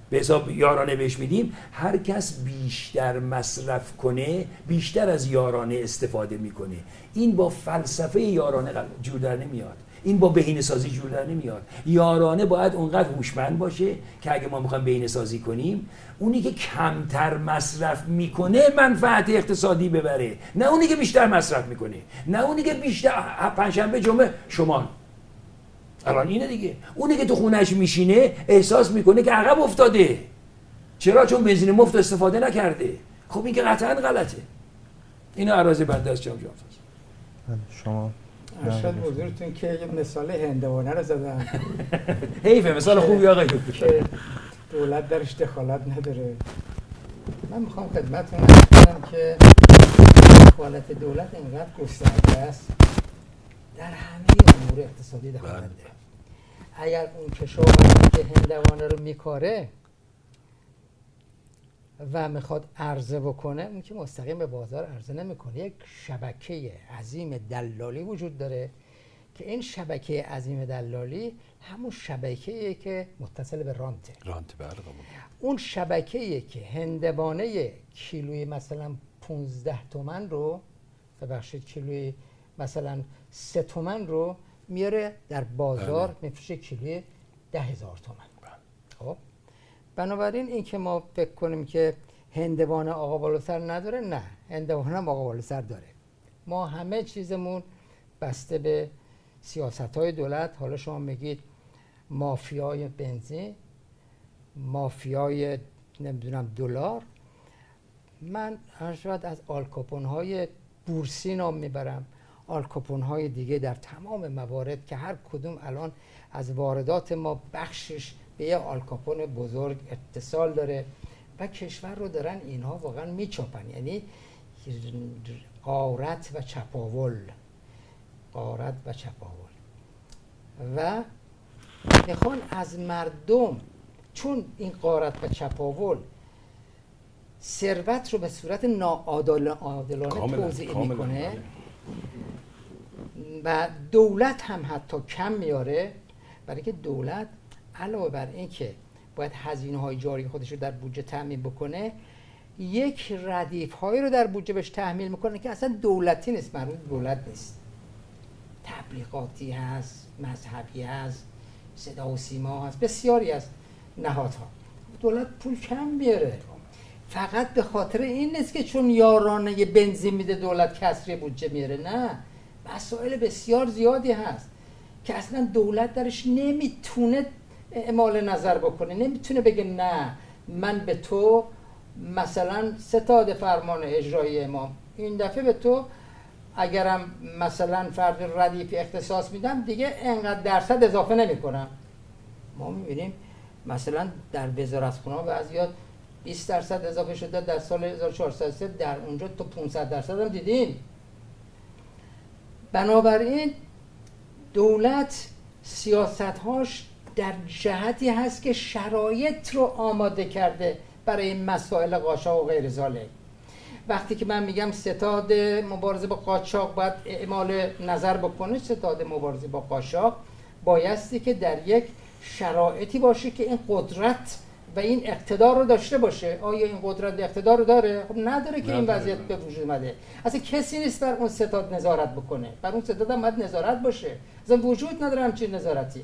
به حساب یارانه بهش میدیم، هر کس بیشتر مصرف کنه بیشتر از یارانه استفاده میکنه. این با فلسفه یارانه جور در نمیاد، این با بهینه سازی جور در نمیاد. یارانه باید اونقدر هوشمند باشه که اگه ما میخوایم بهینه سازی کنیم، اونی که کمتر مصرف میکنه منفعت اقتصادی ببره، نه اونی که بیشتر مصرف میکنه، نه اونی که بیشتر پنجشنبه جمعه شمال. الان اینه دیگه، اونی که تو خونهش میشینه احساس میکنه که عقب افتاده. چرا؟ چون بنزین مفت استفاده نکرده. خب این که قطعا غلطه. اینا عراضی بنده است جام. شما ارشد حضورتون که یه مثال هندوانه رو زدن. حیفه، مثال خوبی آقای دکتر. که دولت درش دخالت نداره. من میخوام خدمتتون عرض کنم که دخالت دولت اینقدر گسترده است در همه امور اقتصادی دخالت داره. اگر اون کشاورزی که هندوانه رو میکاره و میخواد عرضه بکنه، اون که مستقیم به بازار عرضه نمیکنه. یک شبکه عظیم دلالی وجود داره که این شبکه عظیم دلالی همون شبکه‌ایه که متصل به رانته. بله. اون شبکه‌ایه که هندوانه کیلویی مثلا 15 تومن رو، ببخشید کیلویی مثلا 3 تومن رو میاره در بازار میفروشه کیلویی 10,000 تومن. خب بنابراین این که ما فکر کنیم که هندوانه آقا بالا سر نداره، نه، هندوانه هم آقا بالا سر داره. ما همه چیزمون بسته به سیاست‌های دولت. حالا شما میگید مافیای بنزین، مافیای نمیدونم دلار، من هر شاید از آلکاپون‌های بورسی نام میبرم، آلکاپون‌های دیگه در تمام موارد که هر کدوم الان از واردات ما بخشش به یه آلکاپون بزرگ اتصال داره و کشور رو دارن اینها واقعا میچاپن. یعنی غارت و چپاول، غارت و چپاول، و میخوان از مردم، چون این غارت و چپاول ثروت رو به صورت ناعادلانه توزیع میکنه و دولت هم حتی کم میاره، برای که دولت علاوه بر این که باید هزینه‌های جاری خودش رو در بودجه تامین بکنه، یک ردیف‌هایی رو در بودجه بهش تحمیل میکنه که اصلا دولتی نیست، مربوط به دولت نیست، تبلیغاتی هست، مذهبی هست، صدا و سیما هست، بسیاری از نهادها. دولت پول کم میاره، فقط به خاطر این نیست که چون یارانه بنزین میده دولت کسری بودجه میاره، نه، مسائل بسیار زیادی هست که اصلا دولت درش نمیتونه اعمال نظر بکنه، نمیتونه بگه نه من به تو مثلا ستاد فرمان اجرایی امام این دفعه به تو اگرم مثلا فرد ردیف اختصاص میدم دیگه انقدر درصد اضافه نمی کنم. ما میبینیم مثلا در وزارتخونه بعضیات 20% اضافه شده در سال 1403، در اونجا تو 500% هم دیدیم. بنابراین دولت سیاست‌هاش در جهتی هست که شرایط رو آماده کرده برای مسائل قاچاق و غیر ذالک. وقتی که من میگم ستاد مبارزه با قاچاق باید اعمال نظر بکنه، ستاد مبارزه با قاچاق بایستی که در یک شرایطی باشه که این قدرت و این اقتدار رو داشته باشه. آیا این قدرت اقتدار رو داره؟ خب نداره که این وضعیت به وجود اومده. اصلا کسی نیست بر اون ستاد نظارت بکنه، بر اون ستاد هم باید نظارت باشه، اصلا وجود نداره همچین نظارتی.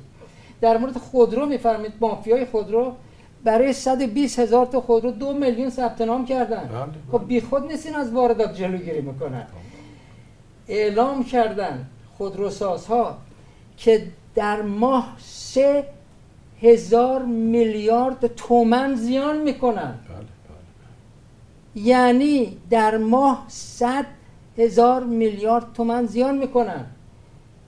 در مورد خودرو میفرمید مافیای خودرو برای 120,000 تا خودرو 2 میلیون ثبت نام کردن. خب بیخود نیستین از واردات جلوگیری میکنن. اعلام کردن خودروسازها که در ماه 3,000 میلیارد تومان زیان میکنن. یعنی در ماه 100,000 میلیارد تومان زیان میکنن.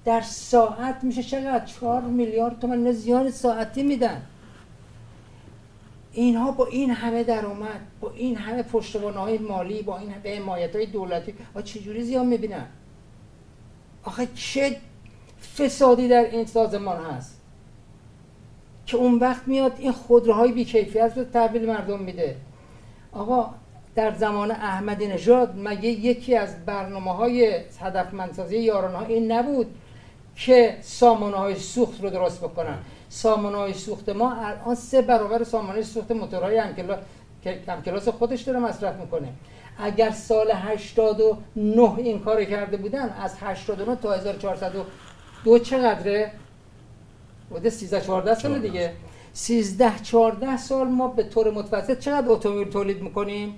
در ساعت میشه چقدر؟ 4 میلیارد تومان زیان ساعتی میدن. اینها با این همه درآمد، با این همه پشتوانه‌های مالی، با این همه حمایت‌های دولتی، چجوری زیان میبینن؟ آخه چه فسادی در این سازمان هست که اون وقت میاد این خودروهای بی‌کیفیت رو تحویل مردم میده. آقا در زمان احمدی نژاد مگه یکی از برنامه‌های هدفمندسازی یارانه‌ها این نبود که سامانه‌های سوخت رو درست بکنن؟ سامانه‌های سوخت ما الان 3 برابر سامانه سوخت موتورهای همکلاس خودش داره مصرف میکنه. اگر سال 89 این کار کرده بودن، از 89 تا 1402 چقدره؟ بوده 13-14 سال دیگه. 13-14 سال ما به طور متوسط چقدر اتومبیل تولید میکنیم؟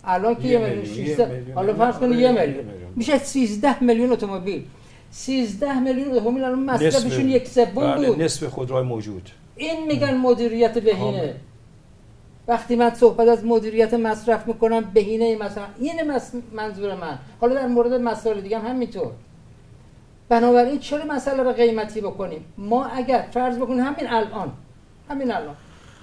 الان که 1 میلیون، حالا فرض کنید 1 میلیون میشه 13 میلیون اتومبیل. 13 میلیون اتومبیل الان مصرفشون 1/3 بود. نصف خودروهای موجود. این میگن مدیریت بهینه. وقتی من صحبت از مدیریت مصرف میکنم، بهینه مثلا این منظور من. حالا در مورد مسائل دیگه هم همینطور. بنابراین چرا مسئله رو قیمتی بکنیم؟ ما اگر فرض بکنیم همین الان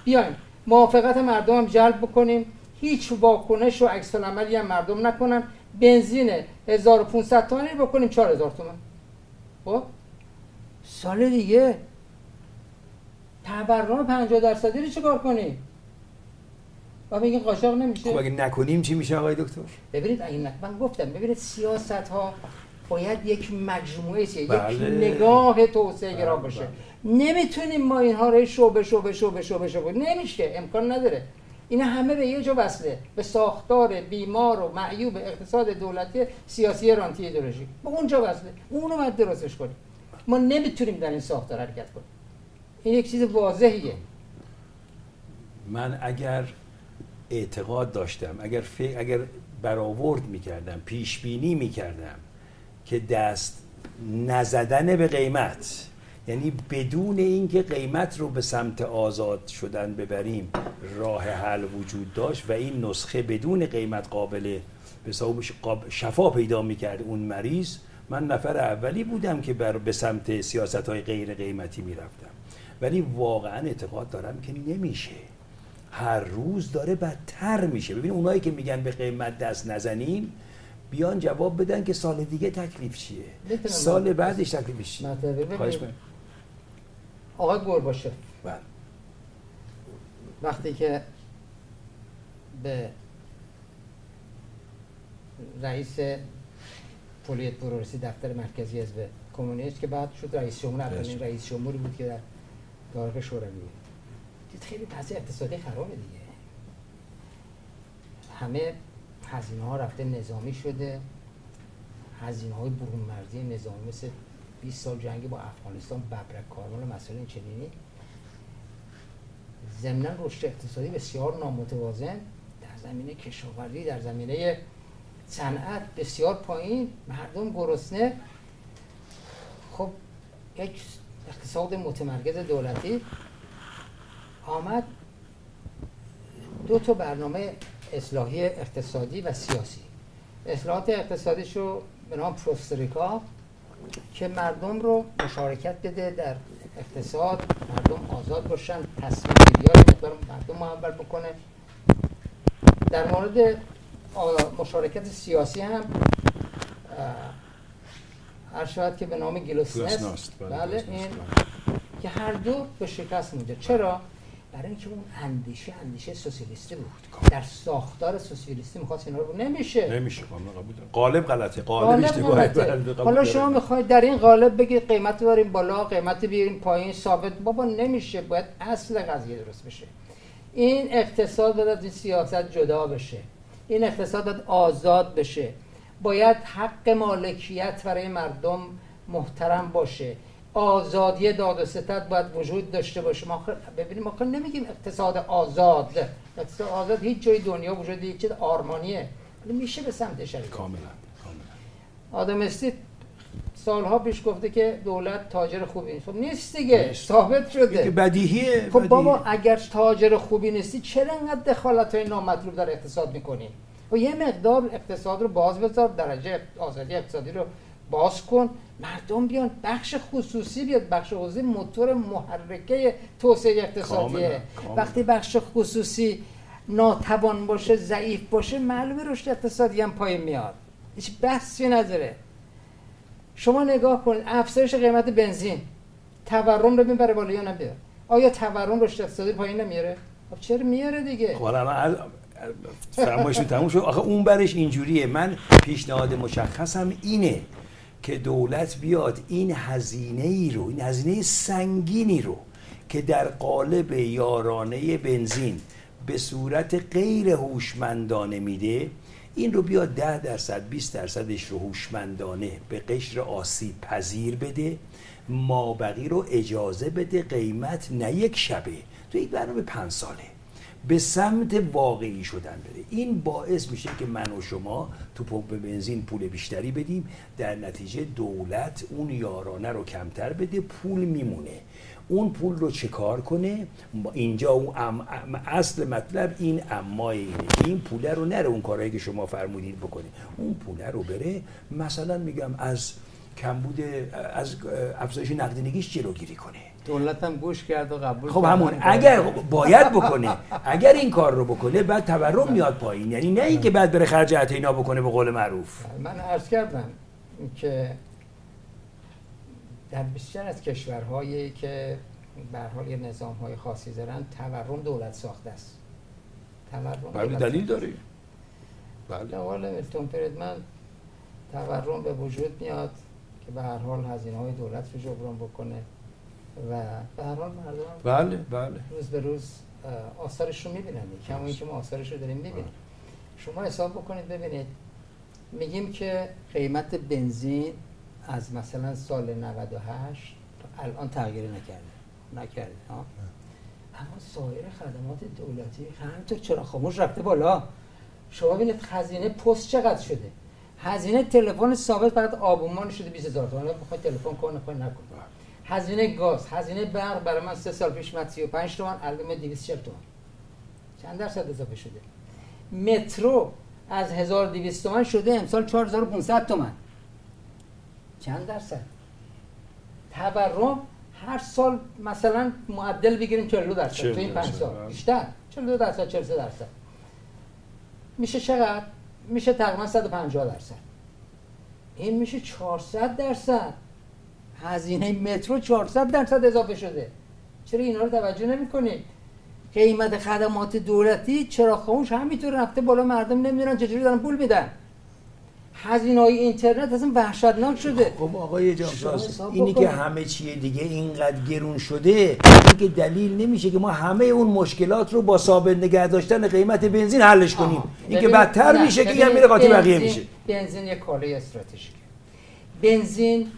بیایم موافقت مردم هم جلب بکنیم، هیچ واکنش و عکس العملی هم مردم نکنن، بنزین 1500 تومانی بکنیم 4000 تومان. خب سال دیگه تورم 50% رو چیکار کنیم؟ و میگین قاچاق نمیشه. خب اگه نکنیم چی میشه آقای دکتر؟ ببینید من گفتم ببینید سیاست ها باید یک مجموعه یک نگاه توسعه گرا باشه. نمیتونیم ما اینها رو شعبه نمیشه، امکان نداره. اینا همه به یه جا وصله، به ساختار بیمار و معیوب اقتصاد دولتی سیاسی رانتی ایدئولوژی، به اونجا وصله. اونو باید درستش کنیم. ما نمیتونیم در این ساختار حرکت کنیم. این یک چیز واضحیه. من اگر اعتقاد داشتم، اگر برآورد میکردم، پیش بینی میکردم که دست نزدن به قیمت، یعنی بدون اینکه قیمت رو به سمت آزاد شدن ببریم، راه حل وجود داشت و این نسخه بدون قیمت قابل شفا پیدا میکرد اون مریض، من نفر اولی بودم که به سمت سیاست‌های غیر قیمتی میرفتم. ولی واقعا اعتقاد دارم که نمیشه، هر روز داره بدتر میشه. ببین اونایی که میگن به قیمت دست نزنیم بیان جواب بدن که سال دیگه تکلیف چیه، سال بعدش تکلیف چیه. خواهش می‌کنم. آقای گورباچف بله. وقتی که به رئیس کلیه پروریسی دفتر مرکزی حزب کمونیست که بعد شد رئیس جمهور، اولین رئیس جمهوری بود که در دارک شوروی دید خیلی وضع اقتصادی خرابه دیگه، همه هزینه ها رفته نظامی شده، هزینه های برون مرزی نظامی مثل 20 سال جنگ با افغانستان، ببرک کارمان و مسائل این چنینی، ضمناً رشد اقتصادی بسیار نامتوازن در زمینه کشاورزی، در زمینه صنعت بسیار پایین، مردم گرسنه. خب یک اقتصاد متمرکز دولتی آمد دو تا برنامه اصلاحی اقتصادی و سیاسی. اصلاحات اقتصادیشو به نام پروستریکا که مردم رو مشارکت بده در اقتصاد، مردم آزاد باشن، تصمیم گیری‌ها رو مردم محول بکنه. در مورد مشارکت سیاسی هم هر شاید که به نام گلوسنست، بله، این که هر دو به شکست مونده. چرا؟ برای اینکه اون اندیشه سوسیالیستی بود، در ساختار سوسیالیستی می‌خواست اینا رو نمیشه کاملا قبول. قالب غلطه، قالب اشتباهه. حالا شما می‌خواید در این قالب بگید قیمت رو بریم بالا، قیمت بیاریم پایین، ثابت، بابا نمیشه، باید اصل قضیه درست بشه. این اقتصاد باید از این سیاست جدا بشه، این اقتصاد باید آزاد بشه، باید حق مالکیت برای مردم محترم باشه، آزادی داد و ستد باید وجود داشته باشه. ما ببینیم ما نمیگیم اقتصاد آزاد، اقتصاد آزاد هیچ جای دنیا وجود یک چیز آرمانیه، ولی میشه به سمتش رفت. کاملا. آدم اسمیت سالها پیش گفته که دولت تاجر خوبی نیست. خب نیست دیگه، ثابت شده. بدیهیه. خب بابا اگر تاجر خوبی نیستی چرا انقدر دخالت‌های نامطلوب در اقتصاد میکنی؟ و یه مقدار اقتصاد رو باز بذار، درجه آزادی اقتصادی رو باز کن، مردم بیان، بخش خصوصی بیاد. بخش خصوصی موتور محرکه توسعه اقتصادیه. وقتی بخش خصوصی ناتوان باشه، ضعیف باشه، معلومه رشد اقتصادی هم پایین میاد، هیچ بحثی نداره. شما نگاه کنید افزایش قیمت بنزین تورم رو میبره بالا یا نمیبره؟ آیا تورم رشد اقتصادی پایین نمیاره؟ خب چرا میاره دیگه؟ حالا فرمایشون تموم شد. آخه اون برش اینجوریه. من پیشنهاد مشخصم اینه که دولت بیاد این هزینه سنگینی رو که در قالب یارانه بنزین به صورت غیر هوشمندانه میده، این رو بیاد 10% 20% رو هوشمندانه به قشر آسیب پذیر بده، مابقی رو اجازه بده قیمت نه یک شبه، تو یک برنامه 5 ساله به سمت واقعی شدن بده. این باعث میشه که من و شما تو پمپ بنزین پول بیشتری بدیم، در نتیجه دولت اون یارانه رو کمتر بده، پول میمونه. اون پول رو چه کار کنه؟ اینجا اون اصل مطلب این امای اینه که این پول رو نره اون کارهایی که شما فرمودید بکنه، اون پول رو بره مثلا میگم از کمبود، از افزایش نقدینگیش جلوگیری کنه. دولت هم گوش کرد و قبول. خب همون اگر باید بکنه، اگر این کار رو بکنه بعد تورم میاد پایین، یعنی نه اینکه بعد بره خرج اینا بکنه به قول معروف. من عرض کردم که در بسیار از کشورهایی که به هر حال نظام‌های خاصی دارن تورم دولت ساخته است. بله دلیل داره. بله. در حال میلتون فریدمن تورم به وجود میاد که به هر حال هزینه‌های دولت رو جبران بکنه و به هر حال مردم بله روز به روز آثارش رو می‌بینن. کما اینکه ما آثارش رو داریم می‌بینیم. شما حساب بکنید ببینید، میگیم که قیمت بنزین از مثلا سال 98 تا الان تغییر نکرده ها. اما سایر خدمات دولتی همینطور چرا خاموش رفته بالا. شما ببینید هزینه پست چقدر شده، هزینه تلفن ثابت فقط آبونمان شده 20000 تومان، بخواید تلفن کنه نکنه. هزینه گاز، هزینه برق برای من 3 سال پیش 35 تومان، الان 240 تومان. چند درصد اضافه شده؟ مترو از 1200 تومان شده امسال 4500 تومان. چند درصد؟ تورم هر سال مثلا معدل بگیریم 42% تو این 5 سال بیشتر 42% 43%. میشه چقدر؟ میشه تقریبا 150%. این میشه 400%. هزینه مترو 400% اضافه شده. چرا اینا رو توجه نمی‌کنید؟ قیمت خدمات دولتی چرا خاموش همینطور رفته بالا، مردم نمیدونن چجوری دارن پول میدن. هزینه‌های اینترنت اصلا وحشتناک شده. خب آقای جانفراز، اینی که همه چیه دیگه اینقدر گرون شده، این که دلیل نمیشه که ما همه اون مشکلات رو با ثابت نگه داشتن قیمت بنزین حلش کنیم. این که بدتر میشه که هم میره قاطی بقیه میشه. بنزین یک کالای استراتژیکه. بنزین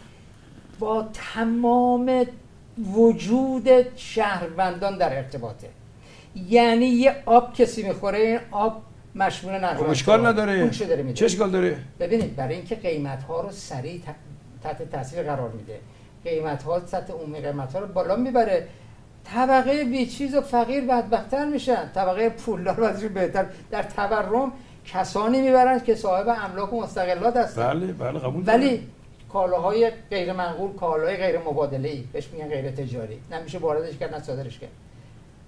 با تمام وجود شهروندان در ارتباطه. یعنی یه آب کسی میخوره، این آب مشمول نرخ اشکال نداره. چه اشکال داره؟ ببینید برای اینکه قیمت ها رو سریع تحت تاثیر قرار میده، قیمت ها سطح عمومی قیمت ها رو بالا میبره، طبقه بیچیز و فقیر بدبخت‌تر میشن، طبقه پولدار وضعیت بهتر. در تورم کسانی میبرن که صاحب املاک و مستقلات هستن. بله قبول. ولی کالاهای غیر منقول، کالاهای غیر مبادله‌ای بهش میگن غیر تجاری، نمیشه واردش کرد نه صادرش کرد.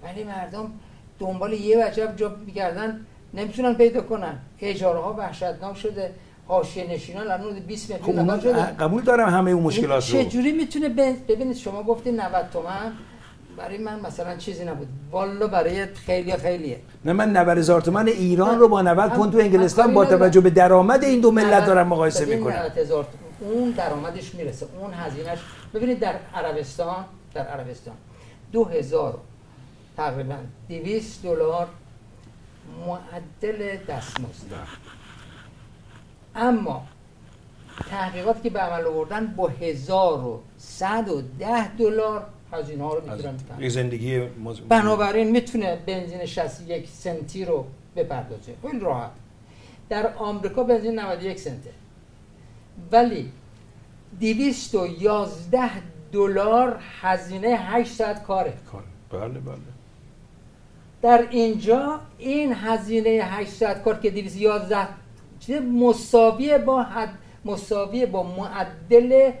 ولی مردم دنبال یه وجب جا میگردن، نمیتونن پیدا کنن. اجاره ها وحشتناک شده، حاشیه نشینان الان 20 میلیون شده. قبول دارم همه اون مشکلات رو. چه جوری میتونه ببینید شما گفتید 90 تومن برای من مثلا چیزی نبود، والا برای خیلیه. نه من 90000 تومان ایران رو با 90 پوند تو انگلستان با توجه به درآمد این دو ملت دارم مقایسه میکنم. 90000 اون درآمدش میرسه، اون هزینهش. ببینید در عربستان 2000 تقریبا $200 معدل دستمزد، اما تحقیقاتی که به عمل آوردن با $1110 هزینه ها رو میتونن زندگی بنابراین میتونه بنزین 61 سنتی رو بپردازه خیلی راحت. در آمریکا بنزین 91 سنته، ولی $211 هزینه 8 ساعت کاره. بله. در اینجا این هزینه 8 ساعت کار که 211 مساویه با معدل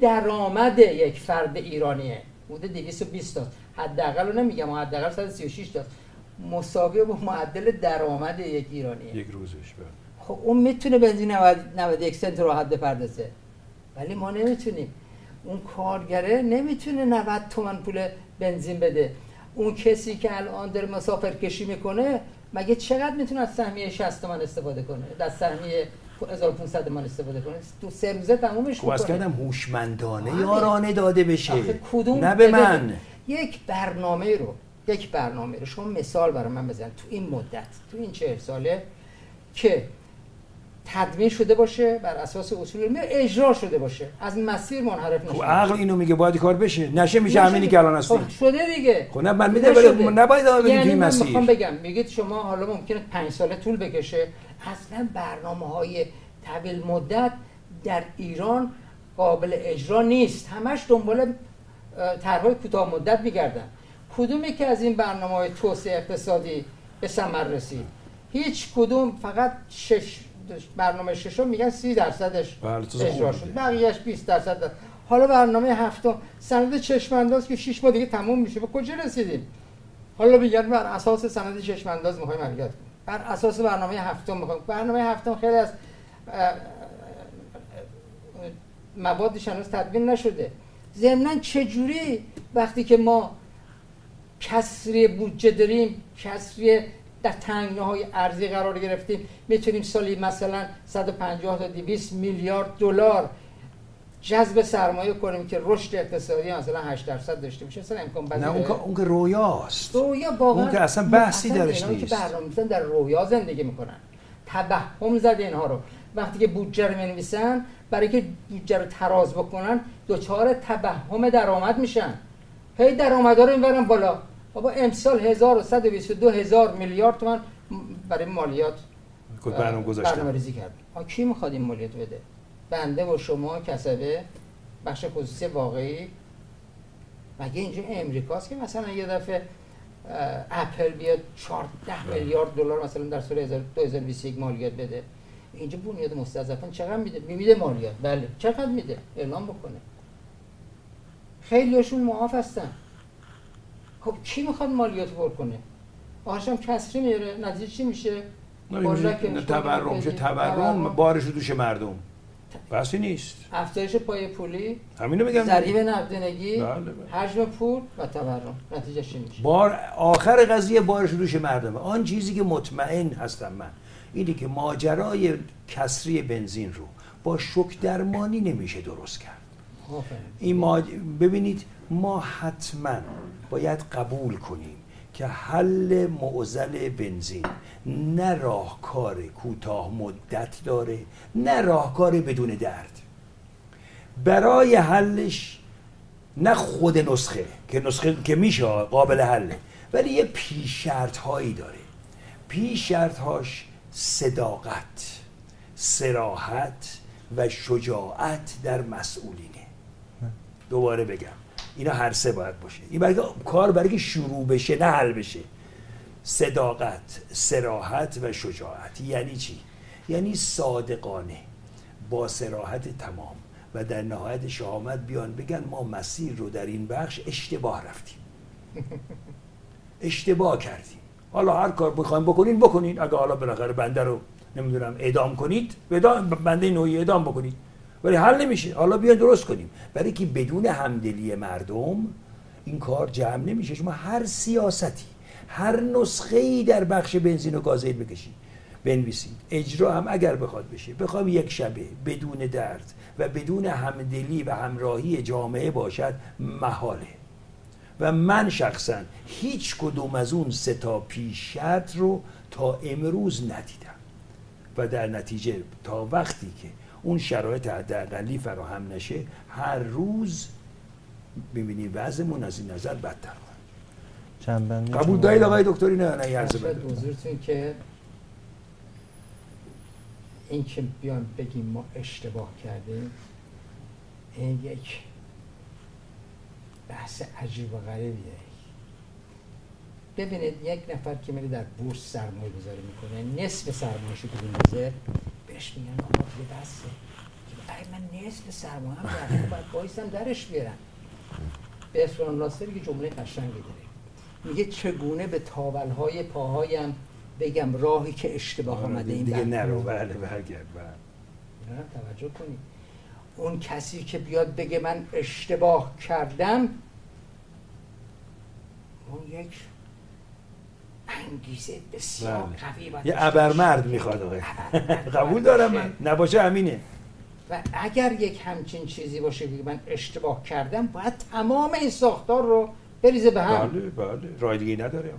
درآمد یک فرد ایرانیه، بوده 220 تا، حداقل رو نمیگم، حداقل 136 تا، مساویه با معدل درآمد یک ایرانیه یک روزش. خب اون میتونه بنزین 91 سنت راحت بپردازه، ولی ما نمیتونیم. اون کارگره نمیتونه 90 تومن پول بنزین بده. اون کسی که الان داره مسافر کشی میکنه مگه چقدر میتونه از سهمیه 60 تومن استفاده کنه، از سهمیه 1500 تومان استفاده کنه؟ تو 3 روزه تمومش میکنه. واسه کردم هوشمندانه یارانه داده بشه، نه به من. یک برنامه رو شما مثال برای من بزن تو این مدت، تو این 40 ساله که تدوین شده باشه، بر اساس اصول علمی اجرا شده باشه، از مسیر منحرف نشه. عقل اینو میگه باید کار بشه، نشه میشه همینی که الان هستیم. شده دیگه. خب نه من میدونم ولی نباید ادامه بدیم توی مسیر. میخوام بگم، میگید شما حالا ممکنه 5 ساله طول بکشه، اصلا برنامه‌های طویل مدت در ایران قابل اجرا نیست. همش دنبال طرح‌های کوتاه مدت میگردن. کدومی که از این برنامه‌های توسعه اقتصادی به ثمر رسید؟ هیچ کدوم. فقط برنامه ششم میگن 30%ش اجرا شد، بقیه‌اش 20%. حالا برنامه هفتم سند چشم‌انداز که 6 ماه دیگه تموم میشه، به کجا رسیدیم؟ حالا میگن بر اساس سند چشم‌انداز می‌خوایم عملیات کنیم، بر اساس برنامه هفتم می‌خوایم. برنامه هفتم خیلی از موادش هنوز تدوین نشده. ضمناً چجوری وقتی که ما کسری بودجه داریم، کسری در تنگناهای ارزی قرار گرفتیم، میتونیم سالی مثلا 150 تا 200 میلیارد دلار جذب سرمایه کنیم که رشد اقتصادی مثلا 8% داشته باشه. اصلا امکان پذیره؟ نه اون که رویاست. رویا واقعا اون که اصلا بحثی درش نیست. که برنامه‌ریزان در رویا زندگی میکنن، توهم زده اینها رو. وقتی که بودجه رو می‌نویسن، برای که بودجه رو تراز بکنن، دچار توهم درآمد میشن. هی درآمدا رو میبرن بالا، بابا امسال 1122 میلیارد تومان برای مالیات برنامه‌ریزی کرد. کی میخواد این مالیات بده؟ بنده و شما کسبه، بخش خصوصی واقعی. مگه اینجا امریکاست که مثلا یه دفعه اپل بیاد 14 میلیارد دلار مثلا در سال 2021 مالیات بده؟ اینجا بنیاد مستضعفان چقدر میده؟ میده مالیات. بله چقدر میده؟ اعلام بکنه. خیلیاشون معاف هستن. خب کی میخواد مالیات پر کنه؟ آخرش هم کسری میاره. نتیجه چی میشه؟ تورم بارش رو دوش مردم. بحثی نیست. افزایش پای پولی، همینو میگم، ضریب نقدینگی، بله. حجم پول و تورم. نتیجه چی میشه؟ آخر قضیه بارش رو دوش مردمه. آن چیزی که مطمئن هستم من اینه که ماجرای کسری بنزین رو با شوک درمانی نمیشه درست کرد. ببینید ما حتما باید قبول کنیم که حل معضل بنزین نه راهکار کوتاه مدت داره نه راهکار بدون درد. برای حلش نه خود نسخه که میشه قابل حله، ولی یه پیش شرط هایی داره. پیش شرط هاش صداقت، صراحت و شجاعت در مسئولینه. دوباره بگم اینا هر سه باید باشه. این کار برای که شروع بشه نه حل بشه. صداقت، صراحت و شجاعت یعنی چی؟ یعنی صادقانه با صراحت تمام و در نهایت شهامت بیان بگن ما مسیر رو در این بخش اشتباه رفتیم، اشتباه کردیم، حالا هر کار بخوایم بکنین. اگه حالا بالاخره بنده رو نمیدونم اعدام کنید، بنده نوعی اعدام بکنید، ولی حل نمیشه. حالا بیان درست کنیم. برای که بدون همدلی مردم این کار جمع نمیشه. شما هر سیاستی، هر نسخه‌ای در بخش بنزین و گازوئیل بکشید، بنویسید، اجرا هم اگر بخواد بشه، بخوام یک شبه بدون درد و بدون همدلی و همراهی جامعه باشد، محاله. و من شخصا هیچ کدوم از اون سه تا پیش شرط رو تا امروز ندیدم و در نتیجه تا وقتی که اون شرایط حداقلی فراهم نشه، هر روز ببینید وضعمون از این نظر بدتر خواهد. قبول دارید آقای دکتری؟ نه عرض بدم حضورتون که این که بیان بگیم ما اشتباه کردیم، این یک بحث عجیب و غریبیه. ببینید یک نفر که میره در بورس سرمایه گذاری میکنه، نصف سرمایه‌شو که میندازه، بهش میگن آقا دیگه بسه، من نصف سرمایه هم رفته، باید بایستم درش بیارم. به اسفران ناصری که جمله قشنگی داره، میگه چگونه به تاولهای پاهایم بگم راهی که اشتباه آمده این دیگه نرو. بله برگرد. توجه کنید، اون کسی که بیاد بگه من اشتباه کردم، اون یک انگیزه بسیار قوی باید، یه ابرمرد میخواد. آقای قبول دارم من، نباشه همینه. و اگر یک همچین چیزی باشه که من اشتباه کردم، باید تمام این ساختار رو بریزه به هم. بله راه دیگه نداره.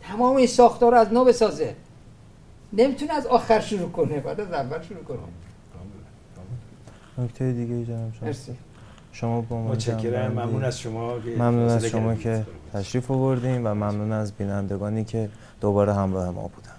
تمام این ساختار رو از نو بسازه. نمیتونه از آخر شروع کنه، باید از اول شروع کنه. نکته دیگه جناب شما با ما متشکرم. ممنون از شما که تشریف آوردین و ممنون از بینندگانی که دوباره همراه ما بودن.